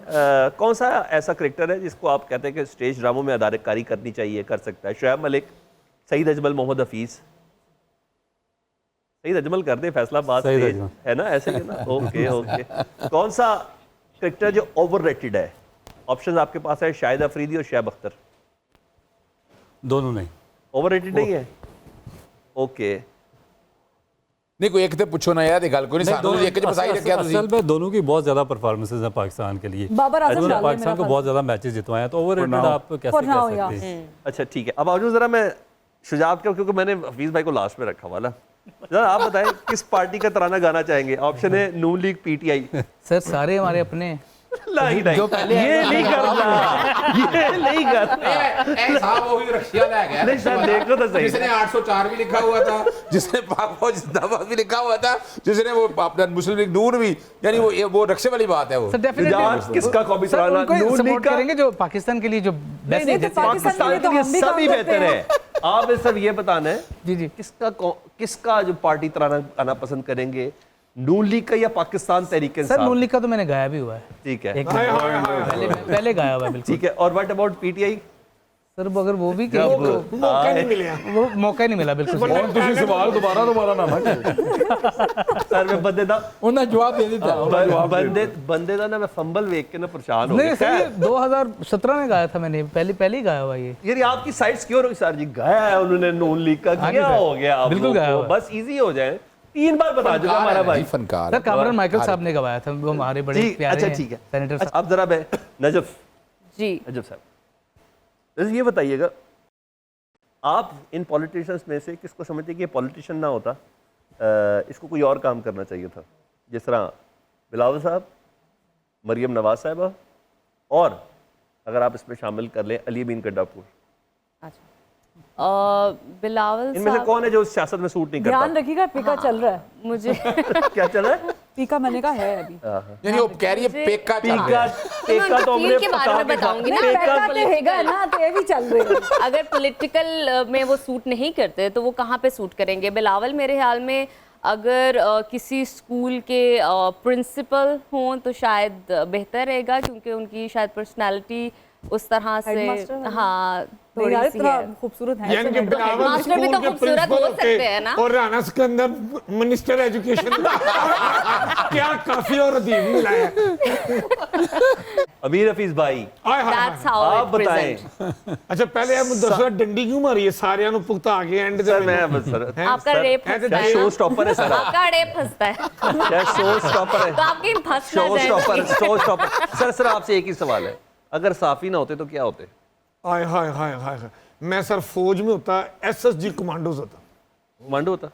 कौन सा ऐसा करेक्टर है जिसको आप कहते हैं कि स्टेज ड्रामों में अदाकारी करनी चाहिए, कर सकता है? शुएब मलिक, सईद अजमल, मोहम्मद हफीज? सईद अजमल कर दे फैसलाबाद सईद से, अजमल। है ना, ऐसे ही है ना? Okay okay. कौन सा करेक्टर जो ओवररेटेड है? ऑप्शन आपके पास है शाहिद अफरीदी और शैब अख्तर। दोनों नहीं। ओवररेटेड नहीं है? ओके। नहीं कोई एक तो पूछो ना यार, ये गल कोई नहीं, सानू एक च फसाई रखिया तुसी। असल में दोनों की बहुत ज्यादा परफॉर्मेंसेस हैं पाकिस्तान के लिए। बाबर आजम उन्होंने डाल दें पाकिस्तान को मेरा बहुत ज्यादा मैचेस जितवाए हैं, तो ओवररेटेड आप कैसे For now, कह yeah. सकते हैं? अच्छा ठीक है, अब आओ जरा मैं शुजात का, क्योंकि मैंने हफीज भाई को लास्ट में रखा वाला, जरा आप बताएं किस पार्टी का तराना गाना चाहेंगे? ऑप्शन है नून लीग, पीटीआई। सर सारे हमारे अपने हैं। नहीं नहीं जो पहले ये नहीं करना, ये नहीं करना। साहब वो भी रशिया ले गया। नहीं सर, देखो तो सही। जिसने 804 भी लिखा हुआ था, जिसने पाक फौज जिंदाबाद भी लिखा हुआ था, जिसने वो अपना मुस्लिम लीग नून भी, यानी वो रक्षे वाली बात है वो। सर डेफिनेटली किसका कॉपी चलाना, नून लीग का करेंगे जो पाकिस्तान के लिए जो बेस्ट नहीं, तो पाकिस्तान के लिए हम भी काम सभी करते बेहतर है। आप सब ये बताना है जी जी किसका जो पार्टी तराना आना पसंद करेंगे, नून लीग का या पाकिस्तान तहरीक सर इंसाफ? नून लीग का तो मैंने गाया भी हुआ है, ठीक है, एक पहले गाया हुआ है बिल्कुल। ठीक है। और व्हाट अबाउट पीटीआई? सर वो अगर वो भी मौका नहीं मिले। वो मौका ही नहीं मिला बिल्कुल सही। ਹੁਣ ਤੁਸੀਂ ਸਵਾਲ ਦੁਬਾਰਾ ਨਾ ਨਾ ਕਰੋ। सर मैं बंदे दा उन्हें जवाब दे दिता। बंदे दा ना मैं फंबल वेख के ना परेशान हो नहीं गया। सर ये 2017 में गाया था मैंने, पहले ही गाया हुआ ये। यार आपकी साइड सिक्योर होगी सर जी, गाया है उन्होंने नून लीग का, हाँ जी क्या सर, हो गया आप बिल्कुल लोगों गाया को? हुआ है। बस इजी हो जाए, 3 बार बता चुका हमारा भाई। फनकार सर कामरान माइकल साहब ने गवाया था, वो हमारे बड़े ठीक, प्यारे अच्छा हैं, ठीक है। सेनेटर साहब। अब जरा नजफ जी साहब, वैसे ये बताइएगा, आप इन पॉलिटिशियंस में से किसको समझते हैं कि ये पॉलिटिशियन ना होता, इसको कोई और काम करना चाहिए था? जिस तरह बिलावल साहब, मरियम नवाज साहिबा, और अगर आप इसमें शामिल कर लें अली अमीन गड्ढापुर, बिलावल इनमें से साहब, कौन है जो सियासत में सूट नहीं करता? ध्यान रखिएगा, पीका चल रहा है। मुझे क्या चल रहा है? पीका मैंने कहा है अभी। यानी वो कह रही है पेका चल रहा है। पेका तो हमने के बारे में बताऊंगी ना। पैका तो हैगा ना, तो ये भी चल रही है। अगर पॉलिटिकल में वो सूट नहीं करते तो वो कहाँ पे सूट करेंगे? बिलावल मेरे ख्याल में अगर किसी स्कूल के प्रिंसिपल हों तो शायद बेहतर रहेगा, क्योंकि उनकी शायद पर्सनालिटी उस तरह से, हेडमास्टर हाँ नहीं यार, थोड़ी सी इतना है। खूबसूरत है। यानी कि बिलावल मास्टर भी स्कूल तो के खूबसूरत प्रिंसिपल हो सकते हैं ना। और राना सिकंदर मिनिस्टर एजुकेशन। क्या काफी और अदीब मिला है। अमीर हफीज भाई, आय हाय हाय। That's how आप it बताएं present। अच्छा पहले आप दसो डंडी क्यों मारी है सारियां नु पुख्ता आगे एंड सर, मैं सर आपका रेप फंसता है शो ना? स्टॉपर है सर, आपका रेप फंसता है क्या शो स्टॉपर है? तो आपकी फंस ना शो स्टॉपर, जाए। Show stopper. सर आपसे एक ही सवाल है, अगर साफी ना होते तो क्या होते? आय हाय हाय हाय हाय। मैं सर फौज में होता, एसएसजी कमांडोज होता कमांडो होता?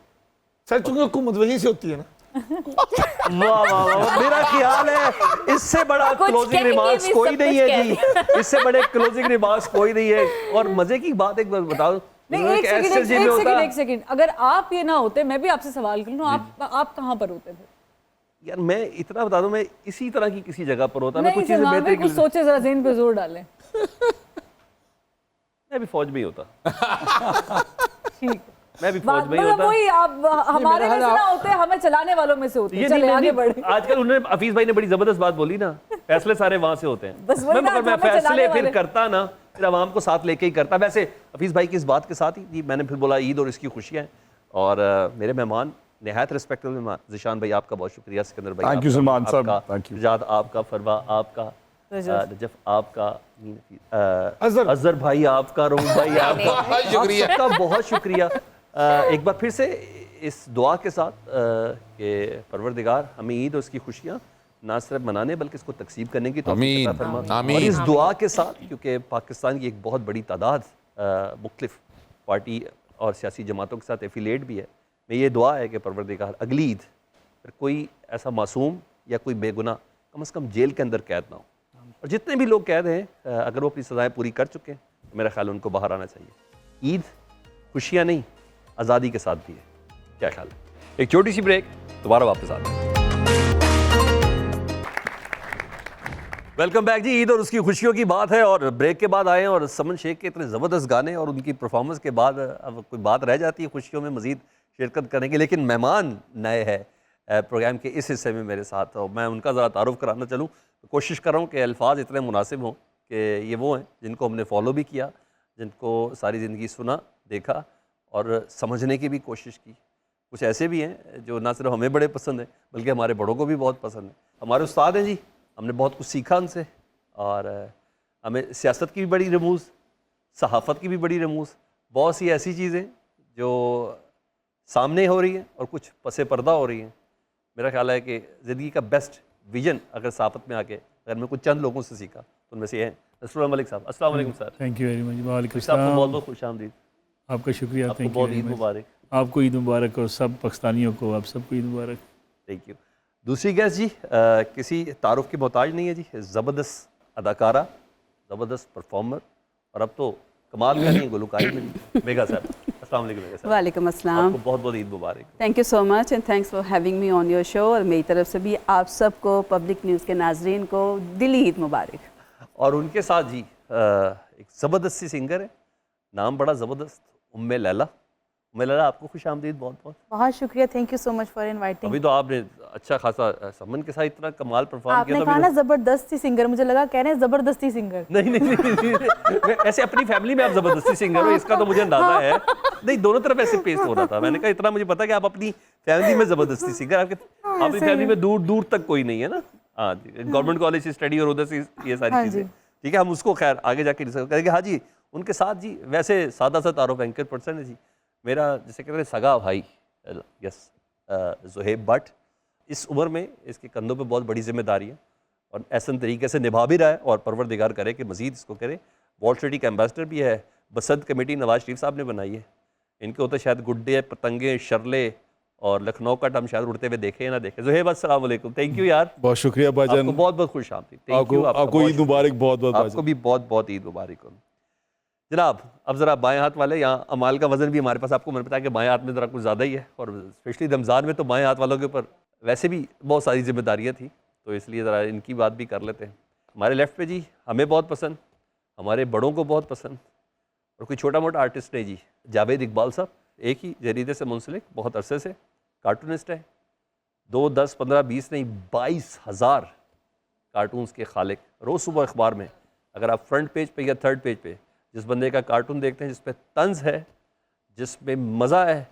सर, चूंकि हुकूमत वहीं से होती है ना। वाह वाह वाह, मेरा ख्याल है इससे बड़ा कुछ क्लोजिंग कहेंगे रिमार्क्स भी, कोई सब नहीं कुछ है जी, इससे बड़े क्लोजिंग रिमार्क्स कोई नहीं है। और मजे की बात एक बार बताओ, नहीं, एक सेकंड, अगर आप ये ना होते, मैं भी आपसे सवाल कर लूं, आप कहाँ पर होते थे? यार मैं इतना बता दूं, मैं इसी तरह की किसी जगह पर होता, मैं नहीं कुछ चीजें सलमान भाई, बेहतर कुछ सोचे, जरा ज़हन पे जोर डालें। मैं भी फौज में ही होता, ठीक, मैं भी फौज में ही मतलब होता। वही आप हमारे में से ना होते, हमें चलाने वालों में से होते। ये चले नहीं, आगे नहीं, बढ़े। आजकल उन्होंने हफीज भाई ने बड़ी जबरदस्त बात बोली ना, फैसले सारे वहां से होते हैं। बस वही ना, मैं हमें फैसले चलाने फिर वाले। करता ना, फिर आवाम को साथ लेके ही करता। वैसे हफीज भाई की इस बात के साथ ही मैंने फिर बोला ईद और इसकी खुशियां हैं, और मेरे मेहमान निहायत रिस्पेक्टेबल मेहमान, जिशान भाई आपका बहुत शुक्रिया, सिकंदर भाई Thank you, सलमान साहब, आपका, thank you. रजाद आपका, फरवा आपका, नजफ आपका, अजहर। अजहर भाई आपका, रोम भाई आपका, बहुत शुक्रिया। आपका बहुत शुक्रिया। एक बार फिर से इस दुआ के साथ कि परवरदिगार हमें ईद और उसकी खुशियाँ ना सिर्फ मनाने बल्कि इसको तकसीब करने की तौफीक अता फरमाए। आमीन। और इस दुआ के साथ, क्योंकि पाकिस्तान की एक बहुत बड़ी तादाद मुख्तलिफ पार्टी और सियासी जमातों के साथ एफिलेट भी है, मैं ये दुआ है कि परवरदिगार अगली ईद फिर कोई ऐसा मासूम या कोई बेगुनाह कम से कम जेल के अंदर कैद ना हो, और जितने भी लोग कैद हैं अगर वो अपनी सजाएं पूरी कर चुके हैं तो मेरा ख्याल है उनको बाहर आना चाहिए। ईद खुशियाँ नहीं, आज़ादी के साथ भी है, क्या ख्याल है? एक छोटी सी ब्रेक, दोबारा वापस आते हैं। वेलकम बैक जी। ईद और उसकी खुशियों की बात है, और ब्रेक के बाद आए हैं, और समन शेख के इतने ज़बरदस्त गाने और उनकी परफॉर्मेंस के बाद अब कोई बात रह जाती है खुशियों में मज़ीद शिरकत करने की। लेकिन मेहमान नए हैं प्रोग्राम के इस हिस्से में मेरे साथ, और मैं उनका ज़रा तारुफ कराना चलूँ, कोशिश कर रहा हूँ कि अल्फाज इतने मुनासिब हों कि ये वो हैं जिनको हमने फॉलो भी किया, जिनको सारी ज़िंदगी सुना, देखा और समझने की भी कोशिश की। कुछ ऐसे भी हैं जो ना सिर्फ हमें बड़े पसंद हैं बल्कि हमारे बड़ों को भी बहुत पसंद है। हमारे उस्ताद हैं जी, हमने बहुत कुछ सीखा उनसे, और हमें सियासत की भी बड़ी रमूज़, सहाफ़त की भी बड़ी रमूज़, बहुत सी ऐसी चीज़ें जो सामने हो रही हैं और कुछ पसे पर्दा हो रही हैं। मेरा ख्याल है कि ज़िंदगी का बेस्ट विजन अगर सहाफ़त में आके अगर मैं कुछ चंद लोगों से सीखा तो उनमें से ये हैं अस्सलाम वालेकुम साहब। अस्सलाम वालेकुम sir. Thank you very much. वालेकुम आपको बहुत सलाम। बहुत खुश आमदीद। आपका शुक्रिया। आपको थैंक यू बहुत वेरी ईद मच। मुबारक। आपको ईद मुबारक और सब पाकिस्तानियों को आप सबको ईद मुबारक। Thank you. दूसरी गेस्ट जी किसी तारुफ की मोहताज नहीं है जी, ज़बरदस्त अदाकारा, ज़बरदस्त परफॉर्मर और अब तो कमाल का नहीं गुलकारी में जी, मेघा साहब। अस्सलाम वालेकुम मेघा साहब। वालेकुम अस्सलाम। आपको बहुत बहुत ईद मुबारक। Thank you so much and thanks for having me on your show. और मेरी तरफ से भी आप सबको, पब्लिक न्यूज़ के नाजरीन को दिली ईद मुबारक। और उनके साथ जी एक ज़बरदस्त सी सिंगर है, नाम बड़ा ज़बरदस्त, उम्मे लैला। उम्मे लैला आपको खुश आमदीद बहुत बहुत। बहुत शुक्रिया, thank you so much for inviting. अभी तो आपने अच्छा खासा समन के साथ इतना कमाल परफॉर्म किया। आपने कहा ना ज़बरदस्ती सिंगर, मुझे लगा कह रहे हैं ज़बरदस्ती सिंगर। नहीं, ऐसे अपनी फैमिली में आप ज़बरदस्ती सिंगर हो इसका तो मुझे अंदाजा है। नहीं, दोनों तरफ ऐसे पेश हो रहा था। मैंने कहा इतना मुझे पता कि आप अपनी फैमिली में ज़बरदस्ती सिंगर, आपकी फैमिली में दूर दूर तक कोई नहीं है ना। हाँ जी, गवर्नमेंट कॉलेज से स्टडी और उधर से ये सारी चीज़ें, ठीक है, हम उसको खैर आगे जाके डिस्कस करेंगे। हाँ जी, उनके साथ जी वैसे सादा सा तारुफ एंकर पर्सन है जी, मेरा जैसे कहते हैं सगा भाई, यस, ज़ुहैब भट्ट। इस उम्र में इसके कंधों पे बहुत बड़ी जिम्मेदारी है और ऐसा तरीके से निभा भी रहा है और परवरदिगार करे कि मज़ीद इसको करे। वॉल स्ट्रीट का एम्बेसडर भी है, बसंत कमेटी नवाज शरीफ साहब ने बनाई है। इनके होते शायद गुड्डे, पतंगे, शरले और लखनऊ का हम शायद उड़ते हुए देखे ना देखे। ज़ुहैब अस्सलाम वालेकुम, थैंक यू यार। बहुत शुक्रिया भाईजान, आपको बहुत बहुत खुश आमदीद। थैंक यू, आपको ईद मुबारक बहुत बहुत। आपको भी बहुत बहुत ईद मुबारक हो जनाब। अब ज़रा बाएं हाथ वाले, यहाँ अमाल का वज़न भी हमारे पास आपको मैंने बताया कि बाएं हाथ में ज़रा कुछ ज़्यादा ही है और स्पेशली रमज़ान में तो बाएं हाथ वालों के ऊपर वैसे भी बहुत सारी जिम्मेदारियाँ थी, तो इसलिए ज़रा इनकी बात भी कर लेते हैं। हमारे लेफ़्ट पे जी हमें बहुत पसंद, हमारे बड़ों को बहुत पसंद और कोई छोटा मोटा आर्टिस्ट है जी, जावेद इकबाल साहब, एक ही जरीदे से मुंसलिक, बहुत अरसे से कार्टूनिस्ट है। 2, 10, 15, 20 नहीं 22,000 कार्टून्स के खालिक। रोज़ सुबह अखबार में अगर आप फ्रंट पेज पे या थर्ड पेज पे जिस बंदे का कार्टून देखते हैं जिस पे तंज है, जिसमें मज़ा है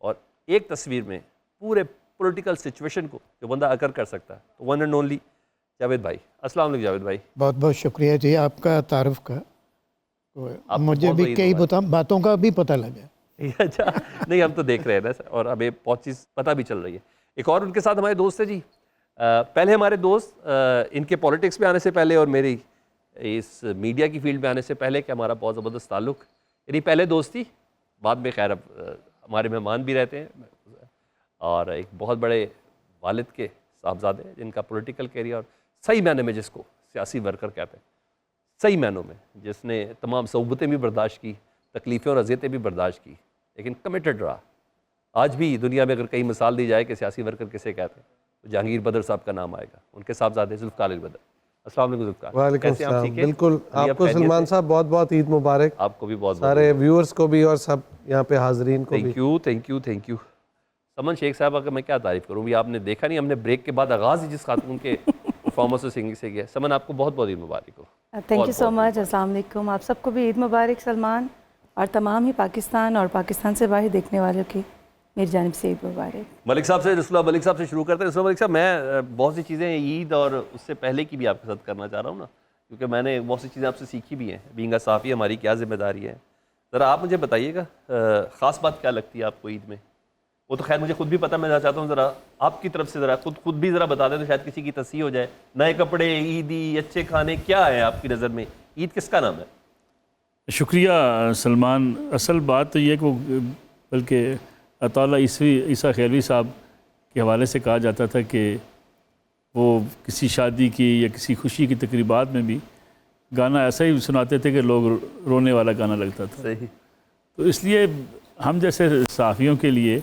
और एक तस्वीर में पूरे पॉलिटिकल सिचुएशन को जो बंदा अकर कर सकता है, तो वन एंड ओनली जावेद भाई। अस्सलाम वालेकुम जावेद भाई। बहुत बहुत शुक्रिया जी आपका तारुफ का। मुझे भी कई बातों का भी पता लगा। अच्छा, नहीं हम तो देख रहे हैं ना और हमें बहुत चीज़ पता भी चल रही है। एक और उनके साथ हमारे दोस्त है जी, पहले हमारे दोस्त इनके पॉलिटिक्स में आने से पहले और मेरी इस मीडिया की फील्ड में आने से पहले कि हमारा बहुत ज़बरदस्त ताल्लुक़, यानी पहले दोस्ती, बाद में खैर अब हमारे मेहमान भी रहते हैं और एक बहुत बड़े वालिद के साहबजादे जिनका पॉलिटिकल कैरियर सही मायने में जिसको सियासी वर्कर कहते हैं, सही मायनों में जिसने तमाम सऊबतें भी बर्दाश्त की, तकलीफ़ें और अज़ियतें भी बर्दाश्त की, लेकिन कमिटेड रहा। आज भी दुनिया में अगर कहीं मिसाल दी जाए कि सियासी वर्कर किसे कहते हैं तो जहांगीर बदर साहब का नाम आएगा, उनके साहबजादे ज़ुल्फ़िकार अली बदर। अस्सलाम वालेकुम ज़ुल्फ़िकार। वालेकुम सलाम। बिल्कुल, आपको सलमान साहब बहुत बहुत ईद मुबारक। आपको भी बहुत, सारे व्यूअर्स को भी और सब यहाँ पे हाजरीन को भी। Thank you. समन शेख साहब का मैं क्या तारीफ़ करूँ, भी आपने देखा नहीं, हमने ब्रेक के बाद आगाज़ ही जिस खातून के परफॉर्मेंस और सिंगिंग से किया। समन आपको बहुत बहुत ईद मुबारक हो। Thank you so much. अस्सलाम वालेकुम, आप सबको भी ईद मुबारक सलमान, और तमाम ही पाकिस्तान और पाकिस्तान से बाहर देखने वालों की मेरी जानिब से ईद मुबारक। मलिक साहब से, रसूल मलिक साहब से शुरू करते हैं। रसूल मलिक साहब, मैं बहुत सी चीज़ें ईद और उससे पहले की भी आपके साथ करना चाह रहा हूँ ना, क्योंकि मैंने बहुत सी चीज़ें आपसे सीखी भी हैं। बीइंग अ साफ़ी हमारी क्या जिम्मेदारी है, ज़रा आप मुझे बताइएगा ख़ास बात क्या लगती है आपको ईद में? वो तो खैर मुझे खुद भी पता, मैं चाहता हूँ ज़रा आपकी तरफ से ज़रा खुद भी ज़रा बता दें तो शायद किसी की तस्वीर हो जाए। नए कपड़े, ईदी, अच्छे खाने, क्या है आपकी नज़र में ईद किसका नाम है? शुक्रिया सलमान। असल बात तो ये है कि वो बल्कि अताला ईसा खैरवी साहब के हवाले से कहा जाता था कि वो किसी शादी की या किसी खुशी की तकरीबात में भी गाना ऐसा ही सुनाते थे कि लोग रोने वाला गाना लगता था। सही। तो इसलिए हम जैसे सहाफ़ियों के लिए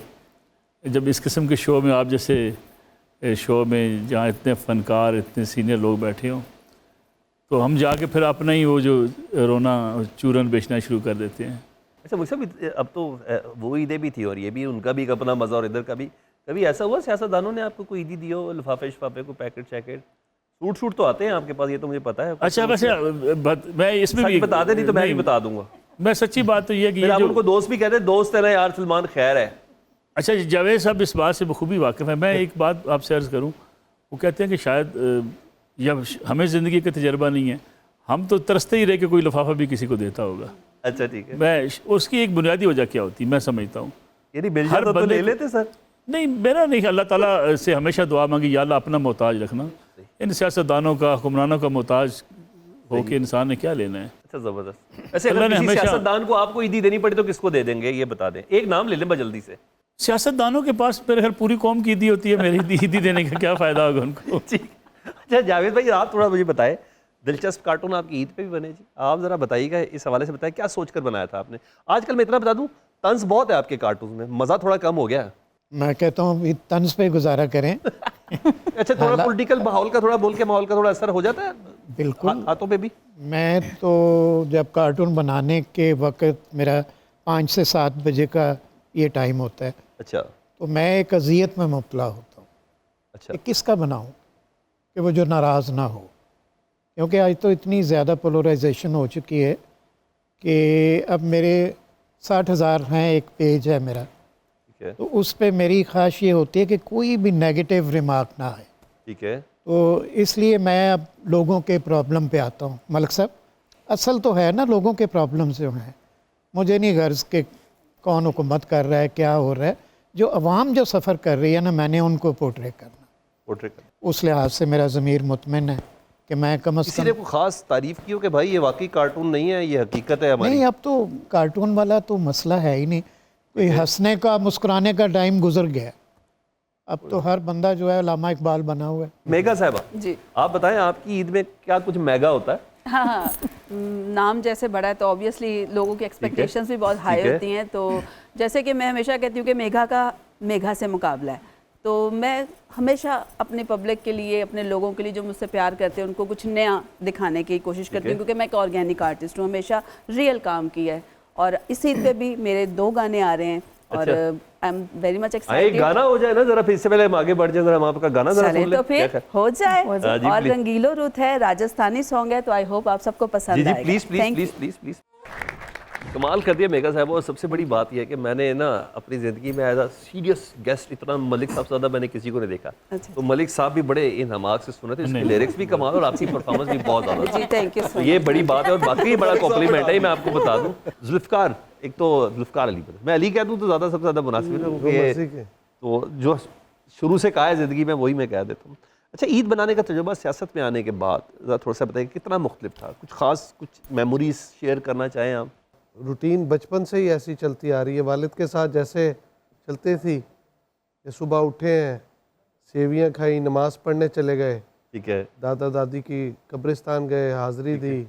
जब इस किस्म के शो में, आप जैसे शो में जहाँ इतने फ़नकार, इतने सीनियर लोग बैठे हों, तो हम जाके फिर अपना ही वो जो रोना चूरन बेचना शुरू कर देते हैं। अच्छा मुझसे भी, अब तो वो ईदें भी थी और ये भी उनका भी अपना मज़ा, और इधर का भी। कभी ऐसा हुआ सियासतदानों ने आपको कोई ईदी दी हो, लिफाफे शफाफे को, पैकेट शैकेट? सूट तो आते हैं आपके पास, ये तो मुझे पता है। अच्छा, वैसे मैं इसमें भी बता दे, नहीं तो मैं भी बता दूंगा। मैं सच्ची बात तो ये है कि आप उनको दोस्त भी कहते हैं, दोस्त है ना यार सलमान, खैर है। अच्छा, जावेद साहब इस बात से बखूबी वाकिफ़ है। मैं एक बात आपसे अर्ज़ करूँ, वो कहते हैं कि शायद जब हमें ज़िंदगी का तजर्बा नहीं है, हम तो तरसते ही रहे कि कोई लिफाफा भी किसी को देता होगा। अच्छा ठीक है। मैं उसकी एक बुनियादी वजह क्या होती है मैं समझता हूँ, हर बंदे ले लेते सर। नहीं, मेरा नहीं, अल्लाह ताला से हमेशा दुआ मांगी, या अल्लाह अपना मोहताज रखना। इन सियासतदानों का, हुक्मरानों का मोहताज होके इंसान ने क्या लेना है। अच्छा ज़बरदस्त। वैसे अगर किसी सियासतदान को आपको ईदी देनी पड़ी तो किसको दे देंगे, ये बता दें। एक नाम ले लें जल्दी से। सियासतदानों के पास मेरे ख्याल पूरी कौम की ईदी होती है, मेरी ईदी देने का क्या फ़ायदा होगा उनको। जी अच्छा जावेद भाई आप थोड़ा मुझे बताएं, दिलचस्प कार्टून आपकी ईद पे भी बने जी, आप ज़रा बताइएगा इस हवाले से, बताएं क्या सोचकर बनाया था आपने। आजकल मैं इतना बता दूं तंज बहुत है आपके कार्टून में, मज़ा थोड़ा कम हो गया है। मैं कहता हूँ तंज पे गुजारा करें। अच्छा थोड़ा पॉलिटिकल माहौल का थोड़ा बोल के माहौल का थोड़ा असर हो जाता है बिल्कुल हाथों पे भी। मैं तो जब कार्टून बनाने के वक्त मेरा 5 से 7 बजे का ये टाइम होता है, अच्छा तो मैं एक अजियत में मुब्तला होता हूँ। अच्छा कि किसका बनाऊँ कि वो जो नाराज़ ना हो, क्योंकि आज तो इतनी ज़्यादा पोलराइजेशन हो चुकी है कि अब मेरे 60,000 हैं, एक पेज है मेरा, तो उस पे मेरी ख्वाहिश ये होती है कि कोई भी नेगेटिव रिमार्क ना आए। ठीक है, तो इसलिए मैं अब लोगों के प्रॉब्लम पे आता हूँ। मलिक साहब असल तो है ना लोगों के प्रॉब्लम जो हैं, मुझे नहीं गर्ज के कौन हुकूमत कर रहा है क्या हो रहा है, जो अवाम जो सफ़र कर रही है ना, मैंने उनको पोर्ट्रे करना, उस लिहाज से मेरा ज़मीर मुतमिन है कि मैं कम अज़ कम। इसीलिए कोई ख़ास तारीफ़ की हो कि भाई ये वाकई कार्टून नहीं है, ये हकीकत है हमारी। नहीं, अब तो कार्टून वाला तो मसला है ही नहीं, कोई हंसने का मुस्कुराने का टाइम गुजर गया। अब तो हर बंदा जो है अल्लामा इकबाल बना हुआ है। मेगा साहबा जी, आप बताएं आपकी ईद में क्या कुछ मेगा होता है? हाँ हाँ, नाम जैसे बड़ा है तो ऑब्वियसली लोगों की एक्सपेक्टेशंस भी बहुत हाई होती हैं। तो जैसे कि मैं हमेशा कहती हूँ कि मेघा का मेघा से मुकाबला है, तो मैं हमेशा अपने पब्लिक के लिए, अपने लोगों के लिए जो मुझसे प्यार करते हैं उनको कुछ नया दिखाने की कोशिश करती हूँ, क्योंकि मैं एक ऑर्गेनिक आर्टिस्ट हूँ, हमेशा रियल काम किया है। और इस ईद पे भी मेरे 2 गाने आ रहे हैं और I am very much excited. गाना हो जाए ना जरा, फिर इससे पहले हम आगे बढ़ जाए, जरा हम आपका गाना जरा सुन लें। तो फिर हो जाए। जी, और रंगीलो रुत है, राजस्थानी सॉन्ग है, तो आई होप आप सबको पसंद आएगा। Please please please please please कमाल कर दिया मेगा साहब। और सबसे बड़ी बात यह है कि मैंने ना अपनी ज़िंदगी में एज अ सीरियस गेस्ट इतना मलिक साहब से ज़्यादा मैंने किसी को नहीं देखा। तो मलिक साहब भी बड़े इन हमाक से सुने थे, इसके लिरिक्स भी कमाल और आपकी परफॉर्मेंस भी बहुत ज़्यादा। जी थैंक यू। तो ये बड़ी बात है और बाकी बड़ा कॉम्प्लीमेंट है, मैं आपको बता दूं। जुल्फ़कार, एक तो जुल्फ़कार अली, मैं अली कह दूं तो ज़्यादा सबसे ज़्यादा मुनासिब है, क्योंकि तो जो शुरू से कहा है ज़िंदगी में वही मैं कह देता हूँ। अच्छा, ईद बनाने का तजुर्बा सियासत में आने के बाद ज़रा थोड़ा सा बताइए कितना मुख्तलिफ था, कुछ ख़ास कुछ मेमोरीज शेयर करना चाहें आप? रूटीन बचपन से ही ऐसी चलती आ रही है, वालिद के साथ जैसे चलती थी कि सुबह उठे हैं, सेवियां खाई, नमाज पढ़ने चले गए, ठीक है, दादा दादी की कब्रिस्तान गए, हाज़िरी दी,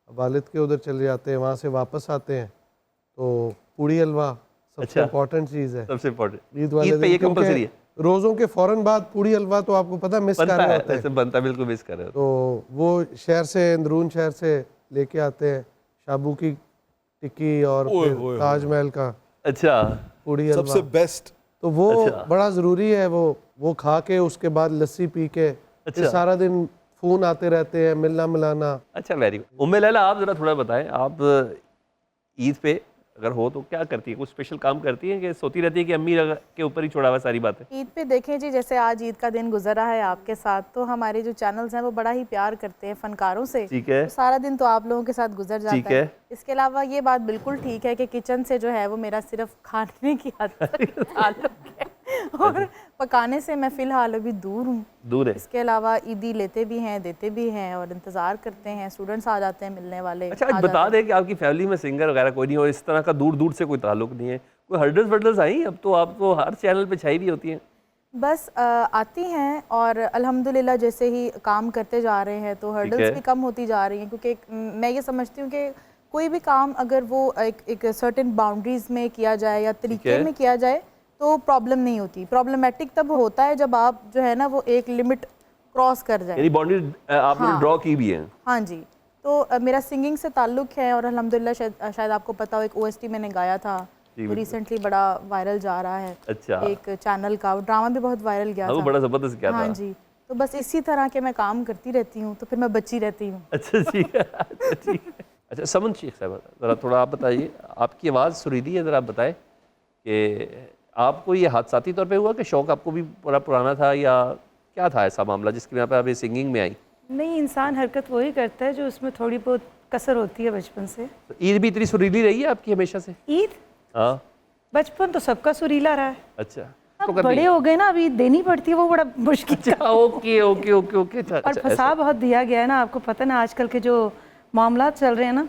वालिद के उधर चले जाते हैं, वहाँ से वापस आते हैं तो पूड़ी हलवा सबसे इम्पोर्टेंट चीज़ है, सबसे इम्पोर्टेंट ईद वाले दिन, ये कंपलसरी है। रोज़ों के फ़ौरन बाद पूड़ी हलवा तो आपको पता मिस कर रहे होते हैं, बनता है, बिल्कुल मिस कर रहे होते हैं। तो वो शहर से, अंदरून शहर से लेके आते हैं शाबू की टिक्की और ताजमहल का अच्छा पूड़ी हलवा सबसे बेस्ट। तो वो बड़ा ज़रूरी है, वो खा के उसके बाद लस्सी पी के फिर सारा दिन फ़ोन आते रहते हैं, मिलना मिलाना। अच्छा, वेरी गुड। उम्मे लैला आप ज़रा थोड़ा बताएं, आप ईद पे अगर हो तो क्या करती है, कुछ स्पेशल काम करती है कि सोती रहती है कि अम्मी के ऊपर ही छोड़ा हुआ सारी बातें? ईद पे देखें जी, जैसे आज ईद का दिन गुजरा है आपके साथ, तो हमारे जो चैनल्स हैं वो बड़ा ही प्यार करते हैं फनकारों से। ठीक है, तो सारा दिन तो आप लोगों के साथ गुजर जाता है। इसके अलावा ये बात बिल्कुल ठीक है कि किचन से जो है वो मेरा सिर्फ खाने की ताल्लुक है और पकाने से मैं फ़िलहाल अभी दूर हूँ। दूर है। इसके अलावा ईदी लेते भी हैं, देते भी हैं और इंतज़ार करते हैं, स्टूडेंट्स आ जाते हैं मिलने वाले। अच्छा, आज बता दें कि आपकी फैमिली में सिंगर वगैरह कोई नहीं और इस तरह का दूर दूर से कोई ताल्लुक नहीं है, कोई हर्डल्स वर्डल्स आई? अब तो आप तो हर चैनल पे छाई भी होती हैं। बस आती हैं और अल्हम्दुलिल्लाह जैसे ही काम करते जा रहे हैं तो हर्डल्स भी कम होती जा रही हैं, क्योंकि मैं ये समझती हूँ कि कोई भी काम अगर वो एक सर्टेन बाउंड्रीज में किया जाए या तरीके में किया जाए तो प्रॉब्लम नहीं होती। प्रॉब्लमेटिक तब होता है जब आप जो है ना वो एक लिमिट क्रॉस कर जाए, यानी बाउंड्री आपने ड्रॉ की भी है। हाँ जी, तो मेरा सिंगिंग से ताल्लुक है और अल्हम्दुलिल्लाह शायद आपको पता हो एक OST मैंने गाया था, तो रिसेंटली बड़ा वायरल जा रहा है। अच्छा, एक चैनल का ड्रामा भी बहुत वायरल गया था, वो बड़ा जबरदस्त गया था। हाँ जी, तो बस इसी तरह के मैं काम करती रहती हूँ, तो फिर मैं बची रहती हूँ। अच्छा जी, अच्छा ठीक है। अच्छा, समन शेख साहब ज़रा थोड़ा आप बताइए, आपकी आवाज़ सुरीली है, ज़रा आप बताएं कि आपको ये हादसाती तौर पे हुआ कि शौक़ आपको भी बड़ा पुराना था या क्या था ऐसा मामला जिसकी वजह पे आप ये सिंगिंग में आई? नहीं, इंसान हरकत वही करता है जो उसमें थोड़ी बहुत कसर होती है बचपन से। तो ईद भी इतनी सुरीली रही है आपकी हमेशा से? ईद? हाँ, बचपन तो सबका सुरीला रहा है। अच्छा, अब बड़े हो गए ना, अभी देनी पड़ती है, वो बड़ा मुश्किल। Okay okay okay okay. और फंसा बहुत दिया गया है ना, आपको पता ना आजकल के जो मामला चल रहे हैं ना,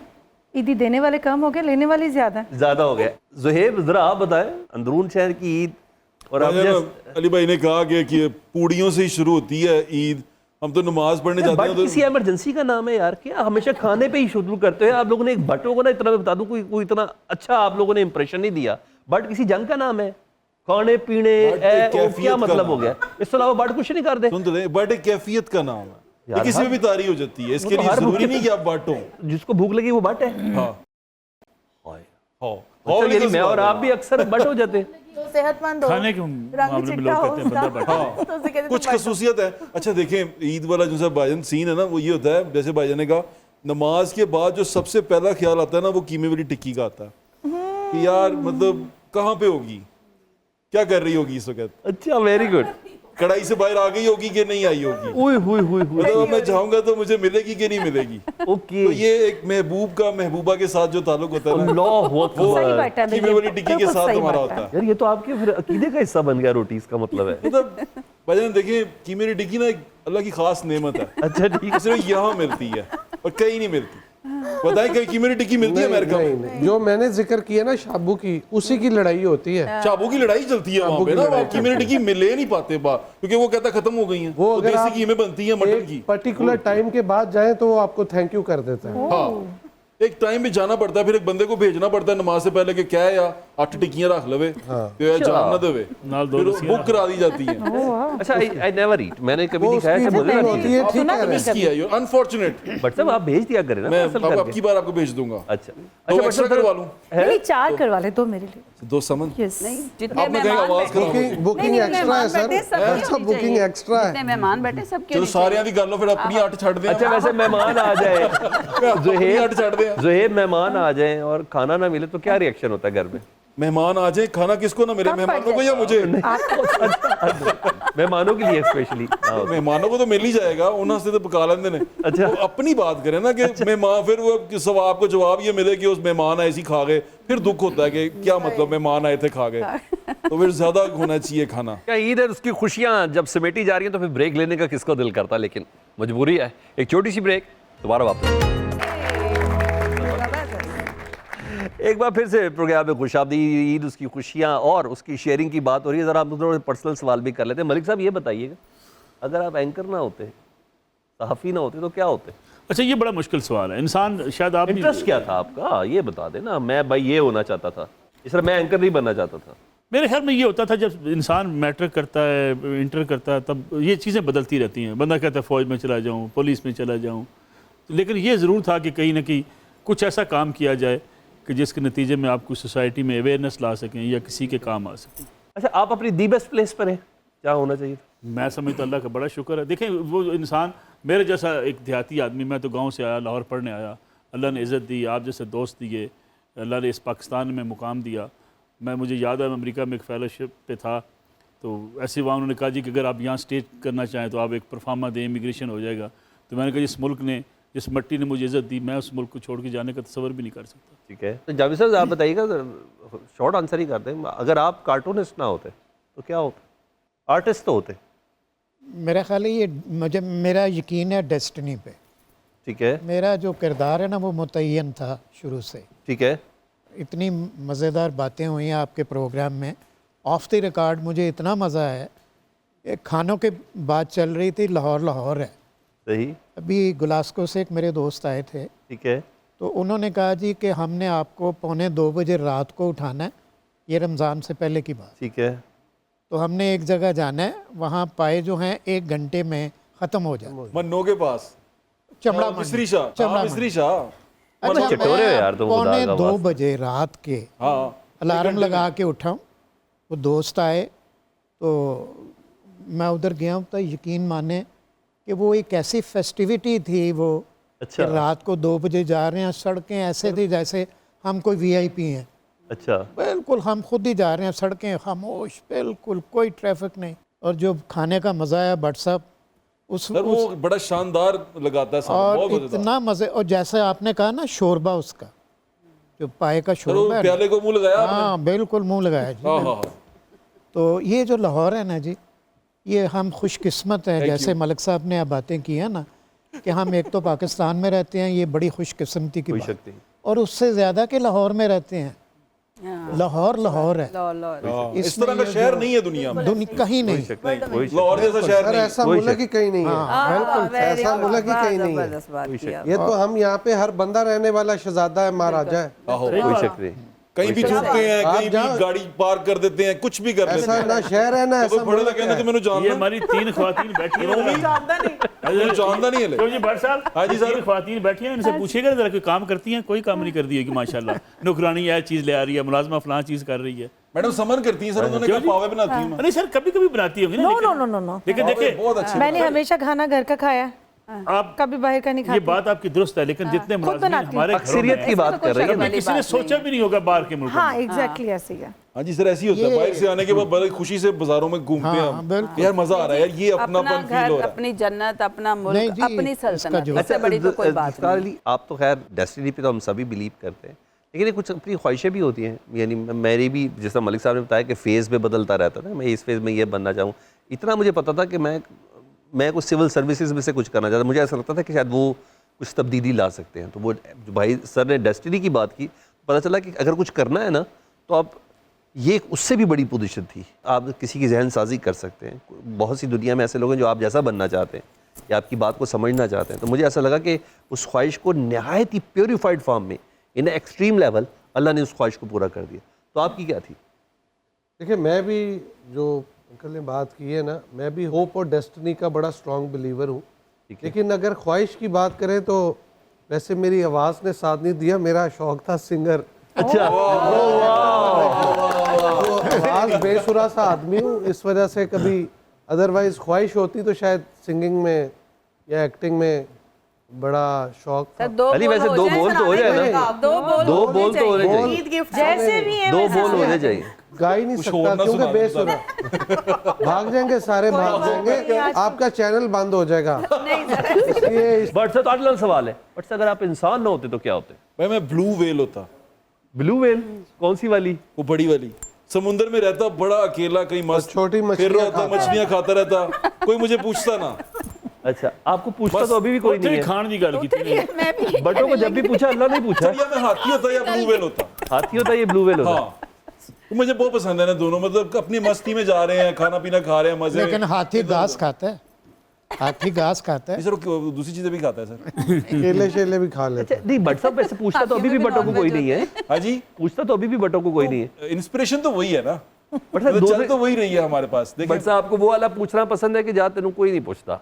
ईदी देने वाले कम हो गए, लेने वाले ज़्यादा हो गए। ज़ुहैब ज़रा आप बताएं, अंदरून शहर की ईद और अब अली भाई ने कहा कि पूड़ियों से ही शुरू होती है ईद, हम तो नमाज पढ़ने जाते हैं बट तो किसी इमरजेंसी का नाम है यार, क्या हमेशा खाने पे ही शुरू करते हैं आप लोगों ने? एक भट्टों को ना इतना मैं बता दूं, कोई इतना अच्छा आप लोगों ने इंप्रेशन नहीं दिया। बट किसी जंग का नाम है, खाने पीने क्या मतलब हो गया? इसके अलावा बट कुछ नहीं कर दे। सुन तो ले, बट एक कैफियत का नाम है, ये किसी में भी तारीफ हो जाती है, इसके लिए जरूरी नहीं कि आप बांटो। जिसको भूख लगी वो बट है। हाँ अच्छा, यानी मैं और आप भी अक्सर बट हो जाते हैं। तो सेहतमंद हो, खाने के मामले में लोग कहते हैं बंदा बट। हाँ, तो उसे कहते हैं कुछ तुम बट हो। खसूसियत है। अच्छा देखें, ईद वाला जो सा भाईजान सीन है ना, वो ये होता है, जैसे भाईजान ने कहा, नमाज के बाद जो सबसे पहला ख्याल आता है ना, वो कीमे वाली टिक्की का आता है कि यार मतलब कहाँ पे होगी, क्या कर रही होगी इस वक्त। अच्छा, वेरी गुड। कढ़ाई से बाहर आ गई होगी कि नहीं आई होगी, मतलब मैं चाहूंगा तो मुझे मिलेगी कि नहीं मिलेगी। ओके, तो ये एक महबूब का महबूबा के साथ जो ताल्लुक होता है ना, वो कीमे वाली टिक्की के साथ हमारा होता है। यार ये तो आपके फिर अकीदे का हिस्सा बन गया, रोटी इसका मतलब है। मतलब भाईजान देखिए, कीमे वाली टिक्की ना एक अल्लाह की खास नेमत है। अच्छा ठीक है, सिर्फ यहाँ मिलती है और कहीं नहीं मिलती। बताएं कहीं कीमे वाली टिक्की मिलती है अमेरिका में? नहीं, जो मैंने जिक्र किया ना शाबू की, उसी की लड़ाई होती है। शाबू की लड़ाई चलती है वहाँ पे ना, आप कीमे वाली टिक्की मिले नहीं पाते क्योंकि वो कहता खत्म हो गई है। वो अगर देसी कीमे बनती है मटन की, पर्टिकुलर टाइम के बाद जाएं तो वो आपको थैंक यू कर देता है। हाँ, एक टाइम में जाना पड़ता है, फिर एक बंदे को भेजना पड़ता है नमाज से पहले कि क्या है या 8 टिक्कियां रख लवे तो या जान ना देवे, फिर बुक करा दी जाती है। अच्छा, आई नेवर ईट, मैंने कभी नहीं खाया। मिस किया, यू अनफॉर्चुनेट। बट साहब आप भेज दिया करें ना, मैं पार्सल करके। अब की बार आपको भेज दूंगा। अच्छा तो एक्स्ट्रा करवा लूं? नहीं, 4 करवा ले, 2 मेरे लिए। 2 समन नहीं, जितने आपने कहीं आवाज बुकिंग एक्स्ट्रा है सर, अच्छा बुकिंग एक्स्ट्रा है। जितने मेहमान बैठे सबके चलो सारे दी कर लो, फिर अपनी 8 छड़ दे। अच्छा, वैसे मेहमान आ जाए, जोहेब छड़ दे, जोहेब मेहमान आ जाए और खाना ना मिले तो क्या रिएक्शन होता है घर में? मेहमान आ जाए, खाना किसको ना मिले, मेहमानों को या मुझे? मेहमानों के लिए स्पेशली। मेहमानों को तो मिल ही जाएगा, उन्होंने से तो पका लेंदे ने। अच्छा, तो अपनी बात करें ना कि मेहमान, फिर वो सवाब को जवाब ये मिले कि उस मेहमान आए सी खा गए, फिर दुख होता है कि क्या मतलब मेहमान आए थे खा गए, तो फिर ज्यादा होना चाहिए खाना। क्या ईद है उसकी खुशियां जब समेटी जा रही हैं तो फिर ब्रेक लेने का किसको दिल करता है, लेकिन मजबूरी है। एक छोटी सी ब्रेक, दोबारा वापस। एक बार फिर से प्रोग्राम में खुशामदीद। ईद, उसकी खुशियाँ और उसकी शेयरिंग की बात हो रही है। ज़रा आप थोड़े पर्सनल सवाल भी कर लेते हैं। मलिक साहब ये बताइएगा, अगर आप एंकर ना होते, सहाफ़ी ना होते, तो क्या होते? अच्छा, ये बड़ा मुश्किल सवाल है। इंसान शायद आप इंटरेस्ट क्या था आपका, ये बता देना। मैं भाई ये होना चाहता था, इस तरह मैं एंकर नहीं बनना चाहता था। मेरे ख्याल में ये होता था, जब इंसान मैट्रिक करता है, इंटर करता है, तब ये चीज़ें बदलती रहती हैं। बंदा कहता है फ़ौज में चला जाऊँ, पुलिस में चला जाऊँ, लेकिन ये ज़रूर था कि कहीं ना कहीं कुछ ऐसा काम किया जाए कि जिसके नतीजे में आप कुछ सोसाइटी में अवेयरनेस ला सकें या किसी के काम आ सकें। अच्छा, आप अपनी दी बेस्ट प्लेस पर हैं, क्या होना चाहिए? मैं समझता अल्लाह का बड़ा शुक्र है। देखें, वो इंसान मेरे जैसा एक देहाती आदमी, मैं तो गांव से आया, लाहौर पढ़ने आया, अल्लाह ने इज़्ज़त दी, आप जैसे दोस्त दिए, अल्लाह ने इस पाकिस्तान में मुकाम दिया। मुझे याद है अमेरिका में एक फेलोशिप पे था, तो ऐसे वहाँ उन्होंने कहा जी कि अगर आप यहाँ स्टे करना चाहें तो आप एक परफार्मा दें, इमिग्रेशन हो जाएगा। तो मैंने कहा जिस मुल्क ने, जिस मट्टी ने मुझे इज़्ज़त दी, मैं उस मुल्क को छोड़ के जाने का तस्वर भी नहीं कर सकता। ठीक है, तो जावेद साहब आप बताइएगा, शॉर्ट आंसर ही करते हैं, अगर आप कार्टूनिस्ट ना होते तो क्या होते? आर्टिस्ट तो होते। मेरा ख्याल है ये मेरा यकीन है डेस्टिनी पे। ठीक है, मेरा जो किरदार है ना वो मुतय्यन था शुरू से। ठीक है, इतनी मज़ेदार बातें हुई हैं आपके प्रोग्राम में, ऑफ द रिकॉर्ड मुझे इतना मज़ा है। एक खानों के बात चल रही थी, लाहौर है सही। अभी गुलास्को से एक मेरे दोस्त आए थे, ठीक है, तो उन्होंने कहा जी कि हमने आपको 1:45 बजे रात को उठाना है, ये रमज़ान से पहले की बात। ठीक है, तो हमने एक जगह जाना है, वहाँ पाए जो हैं 1 घंटे में ख़त्म हो जाए। मन्नो के पास चमड़ा मिस्त्री शाह। अच्छा, चटोरे हो यार तुम। 1:45 बजे रात के अलार्म लगा के उठाऊँ, वो दोस्त आए तो मैं उधर गया हूँ, तो यकीन माने कि वो एक ऐसी फेस्टिविटी थी वो। अच्छा, रात को 2 बजे जा रहे हैं, सड़कें ऐसे थी जैसे हम कोई वीआईपी हैं। अच्छा, बिल्कुल हम खुद ही जा रहे हैं, सड़कें खामोश, बिल्कुल कोई ट्रैफिक नहीं। और जो खाने का मज़ा है बट साहब वो बड़ा शानदार लगाता है और इतना मज़े। और जैसे आपने कहा ना शोरबा, उसका जो पाए का शोरबा, प्याले को मुंह लगाया। हाँ बिल्कुल मुंह लगाया जी। तो ये जो लाहौर है ना जी, ये हम खुशकिस्मत हैं। जैसे मलिक साहब ने अब बातें की हैं ना कि हम एक तो पाकिस्तान में रहते हैं, ये बड़ी खुशकिस्मती की बात, और उससे ज़्यादा कि लाहौर में रहते हैं। लाहौर लाहौर है। इस तरह का शहर नहीं है दुनिया में, कहीं नहीं। लाहौर जैसा शहर नहीं, ऐसा मुल्क ही कहीं नहीं है, बिल्कुल ऐसा मुल्क ही कहीं नहीं है। ये तो हम यहाँ पे हर बंदा रहने वाला शहजादा है, महाराजा है। कोई शक नहीं। कहीं भी छूटते हैं, कहीं भी गाड़ी पार्क कर देते हैं, कुछ भी कर लेते हैं। ऐसा ना शहर है ना तो ऐसा बड़े कहना कि मैंने ये जानना हमारी 3 ख्वातीन बैठी हैं, जानता नहीं है। तो जी भट्ट साहब, हाँ जी सर। 3 ख्वातीन बैठी हैं, इनसे पूछिएगा जरा कोई काम करती हैं? कोई काम नहीं कर दी है कि माशाल्लाह नौकरानी यह चीज़ ले आ रही है, मुलाजमा फलां चीज़ कर रही है। मैडम समन करती हैं सर, उन्होंने कहा पावे बनाती हूँ। नहीं सर, कभी कभी बनाती होंगी ना। नो लेकिन देखिए, बहुत अच्छी मैंने हमेशा खाना घर का खाया, आप कभी बाहर का नहीं ये खाती। बात आपकी दुरुस्त है, लेकिन जितने मुलाजिम हमारे अक्सरियत की बात कर रही है, किसी ने सोचा भी नहीं होगा बाहर के मुल्क में। हाँ एग्जैक्टली ऐसे ही है। हाँ जी सर, ऐसी होता है। बाहर से आने के बाद बड़े खुशी से बाजारों में घूमते हैं हम। यार मजा आ रहा है यार, ये अपना अपनापन फील घर, हो रहा है। अपनी जन्नत, अपना नहीं मुल्क, जी, अपनी सल्तनत, जो- इससे बड़ी तो कोई बात ज़ुल्फ़िकार नहीं। अली, आप तो खैर डेस्टिनी पे तो हम सभी बिलीव करते हैं, लेकिन ये कुछ अपनी ख्वाहिशें भी होती हैं। यानी मेरी भी, जैसा मलिक साहब ने बताया कि फेज़ में बदलता रहता था, मैं इस फेज़ में ये बनना चाहूँ। इतना मुझे पता था कि मैं कुछ सिविल सर्विसेज में से कुछ करना चाहता। मुझे ऐसा लगता था कि शायद वो कुछ तब्दीली ला सकते हैं। तो वो जो भाई सर ने डेस्टिनी की बात की, पता चला कि अगर कुछ करना है ना, तो आप ये उससे भी बड़ी पोजीशन थी। आप किसी की जहन साजी कर सकते हैं। बहुत सी दुनिया में ऐसे लोग हैं जो आप जैसा बनना चाहते हैं या आपकी बात को समझना चाहते हैं। तो मुझे ऐसा लगा कि उस ख्वाहिश को नहायत ही प्योरीफाइड फॉर्म में, इन एक्सट्रीम लेवल, अल्लाह ने उस ख्वाहिश को पूरा कर दिया। तो आपकी क्या थी? देखिए, मैं भी जो अंकल ने बात की है ना, मैं भी होप और डेस्टिनी का बड़ा स्ट्रॉन्ग बिलीवर हूँ। लेकिन अगर ख्वाहिश की बात करें तो वैसे मेरी आवाज़ ने साथ नहीं दिया। मेरा शौक था सिंगर। अच्छा, तो आवाज़ बेसुरा सा आदमी हूँ, इस वजह से कभी अदरवाइज ख्वाहिश होती तो शायद सिंगिंग में या एक्टिंग में बड़ा शौक था। अली वैसे 2 बोल तो हो जाए ना, 2 बोल तो होने चाहिए, जैसे भी है 2 बोल होने चाहिए। गा ही नहीं सकता क्योंकि बेसुरा। भाग जाएंगे सारे, भाग जाएंगे, आपका चैनल बंद हो जाएगा। बट सर, तो अगला सवाल है, बट अगर आप इंसान ना होते तो क्या होते? भाई मैं ब्लू व्हेल होता। Blue whale? कौन सी वाली? वो बड़ी वाली, समुंदर में रहता, बड़ा अकेला, कहीं मस्त छोटी फिर रहा होता, मछलियां खाता रहता, कोई मुझे पूछता ना। अच्छा, आपको पूछता तो अभी भी कोई नहीं है। खान की गल की बटों को जब भी पूछा, अल्लाह नहीं पूछा। या मैं हाथी होता या ब्लू व्हेल होता। हाथी होता, ये ब्लू व्हेल होता। हाँ, तो मुझे बहुत पसंद है ना दोनों। मतलब अपनी मस्ती में जा रहे हैं, खाना पीना खा रहे हैं, मजे में। लेकिन हाथी घास खाता है, हाथी घास खाता है। सर दूसरी चीजें भी खाता है सर, केले शेले भी खा लेते। नहीं, बट साहब वैसे पूछता तो अभी भी बटों को कोई नहीं है। हाँ जी, पूछता तो अभी भी बटों को कोई नहीं है। इंस्पिरेशन तो वही है ना, बट सर चल तो वही रही है हमारे पास। बट साहब आपको वो वाला पूछना पसंद है कि जा तेनू कोई नहीं पूछता?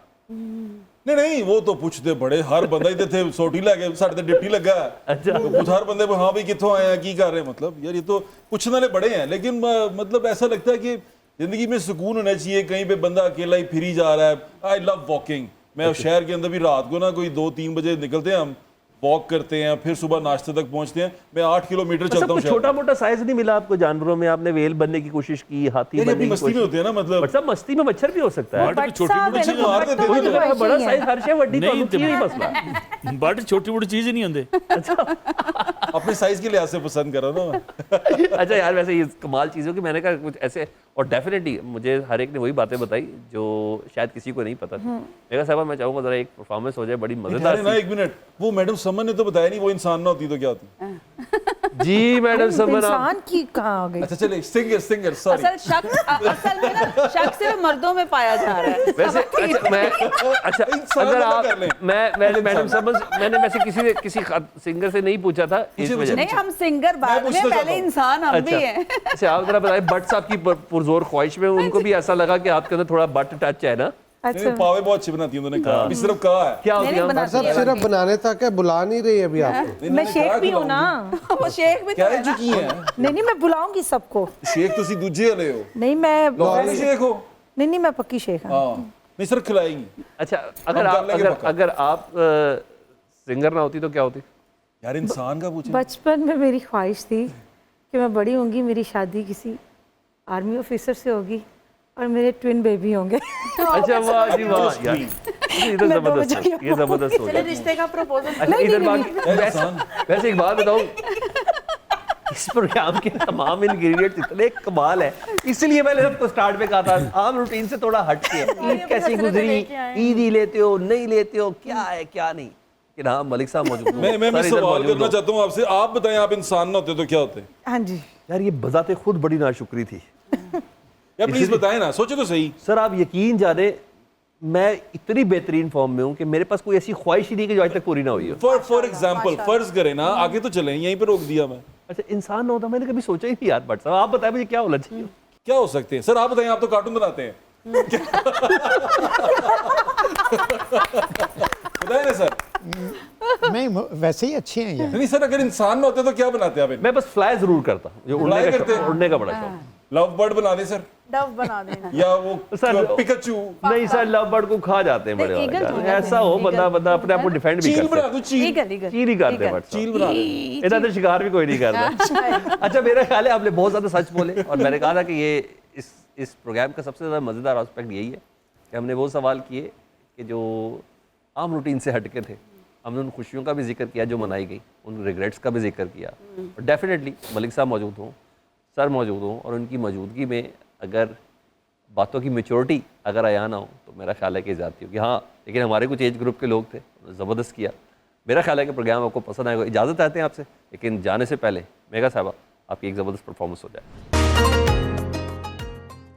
नहीं, वो तो पूछते बड़े, हर बंदा ही थे सोटी लगे साढ़े ते डिप्टी लगा। अच्छा, तो कुछ हर बंदे हाँ भाई कितों आए हैं, की कर रहे हैं। मतलब यार ये तो पूछने वाले बड़े हैं, लेकिन मतलब ऐसा लगता है कि जिंदगी में सुकून होना चाहिए। कहीं पे बंदा अकेला ही फिर जा रहा है। I love walking. मैं शहर के अंदर भी रात को ना कोई 2-3 बजे निकलते हैं हम, वॉक करते हैं, फिर सुबह नाश्ते तक पहुंचते हैं। मैं 8 किलोमीटर चलता हूँ। छोटा मोटा साइज नहीं मिला आपको जानवरों में? आपने वेल बनने की कोशिश की, हाथी बनने की मस्ती में कोशिश? होते हैं ना, मतलब बट साहब मस्ती में मच्छर भी हो सकता है। छोटी मोटी चीज मार देते वही तो कहा, बड़ा साइज हर शे वड्डी तो नहीं, नहीं मसला। बट छोटी मोटी चीज ही नहीं होंगे। अपने साइज के लिहाज से पसंद कर रहा ना। अच्छा यार, वैसे ये कमाल चीज़ों की मैंने कहा कुछ ऐसे, और डेफिनेटली मुझे हर एक ने वही बातें बताई जो शायद किसी को नहीं पता थी। मेरा साहब मैं चाहूँगा जरा एक परफॉर्मेंस हो जाए, बड़ी मजेदार ना। 1 मिनट, वो मैडम समन ने तो बताया नहीं, वो इंसान ना होती तो क्या होती? जी मैडम समन, इंसान की कहाँ आ गई? अच्छा चले, सिंगर सॉरी। असल में ना शक सिर्फ मर्दों में पाया जा रहा है। वैसे अच्छा अगर आप मैंने मैडम समझ, मैंने वैसे किसी सिंगर से नहीं पूछा था इस वजह। नहीं, हम सिंगर बाद में, पहले इंसान हम भी हैं। अच्छा आप जरा बताइए, बट साहब की पुरजोर ख्वाहिश में उनको भी ऐसा लगा कि आपके अंदर थोड़ा बट टच है ना? अच्छा, पावे बहुत अच्छी बनाती है उन्होंने कहा, अभी सिर्फ कहा है। क्या सब सिर्फ बनाने तक है, बुला नहीं रही अभी आपको। मैं शेख भी हूँ ना। वो शेख भी कह चुकी हैं। नहीं, मैं बुलाऊंगी सबको। शेख तुसी दूजे वाले हो? नहीं, मैं लाहौरी शेख हो? नहीं, मैं पक्की शेख हूँ। नहीं सर, खिलाएंगी। अच्छा, अगर आप सिंगर ना होती तो क्या होती? यार इंसान का पूछे। बचपन में मेरी ख्वाहिश थी कि मैं बड़ी होंगी, मेरी शादी किसी आर्मी ऑफिसर से होगी और मेरे ट्विन बेबी होंगे। अच्छा वाह जी वाह यार, ये तो जबरदस्त है, ये जबरदस्त हो गया। रिश्ते का प्रपोजल। अच्छा इधर वैसे एक बात बताऊं, इस प्रोग्राम के तमाम इंग्रेडिएंट्स इतने कमाल है, इसलिए मैंने आपको स्टार्ट में कहा था आम रूटीन से थोड़ा हट के ईद कैसी गुजरी, ईद ही लेते हो नहीं लेते हो, क्या है क्या नहीं, लेकिन हाँ मलिक साहब मौजूद हैं। मैं सर इधर सवाल मौजूद करना हो। चाहता हूँ आपसे, आप बताएं आप इंसान ना होते तो क्या होते? हाँ जी। यार ये बजाते खुद बड़ी नाशुक्री थी। या प्लीज बताएं ना, सोचो तो सही। सर आप यकीन जाने मैं इतनी बेहतरीन फॉर्म में हूँ कि मेरे पास कोई ऐसी ख्वाहिश ही नहीं कि जो आज तक पूरी ना हुई हो। फॉर एग्जाम्पल फर्ज करें ना, आगे तो चलें, यहीं पे रोक दिया मैं। अच्छा इंसान ना होता, मैंने कभी सोचा ही नहीं यार। बट साहब आप बताएं मुझे क्या होना चाहिए? क्या हो सकते हैं सर, आप बताएं, आप तो कार्टून बनाते हैं। बताएं ना सर। नहीं वैसे ही अच्छे हैं ये। नहीं सर, अगर इंसान ना होते तो क्या बनाते आप? मैं बस फ्लाई जरूर करता हूँ, जो Fly उड़ने करते का हैं? उड़ने का बड़ा शौक। लव बर्ड बना दे सर, डव बना देना। या वो सर पिकाचू। नहीं सर, लव बर्ड को खा जाते हैं बड़े ईगल वाले। हो जाते ऐसा हो बंदा अपने आप को डिफेंड भी चील करता बना है। दो, चील। चील ही करते हैं बट चील बना दे। इधर तो शिकार भी कोई नहीं करता। अच्छा मेरा ख्याल है आपने बहुत ज़्यादा सच बोले, और मैंने कहा था कि ये इस प्रोग्राम का सबसे ज़्यादा मज़ेदार एस्पेक्ट यही है कि हमने वो सवाल किए कि जो आम रूटीन से हटके थे। हमने उन खुशियों का भी जिक्र किया जो मनाई गई, उन रिग्रेट्स का भी जिक्र किया। और डेफिनेटली मलिक साहब मौजूद हों, सर मौजूद हों, और उनकी मौजूदगी में अगर बातों की मेच्योरिटी अगर आया ना हो तो मेरा ख्याल है कि ज़्यादती होगी। हाँ लेकिन हमारे कुछ एज ग्रुप के लोग थे, ज़बरदस्त किया। मेरा ख्याल है कि प्रोग्राम आपको पसंद आएगा। इजाज़त चाहते हैं आपसे, लेकिन जाने से पहले मेघा साहबा आपकी एक ज़बरदस्त परफॉर्मेंस हो जाए।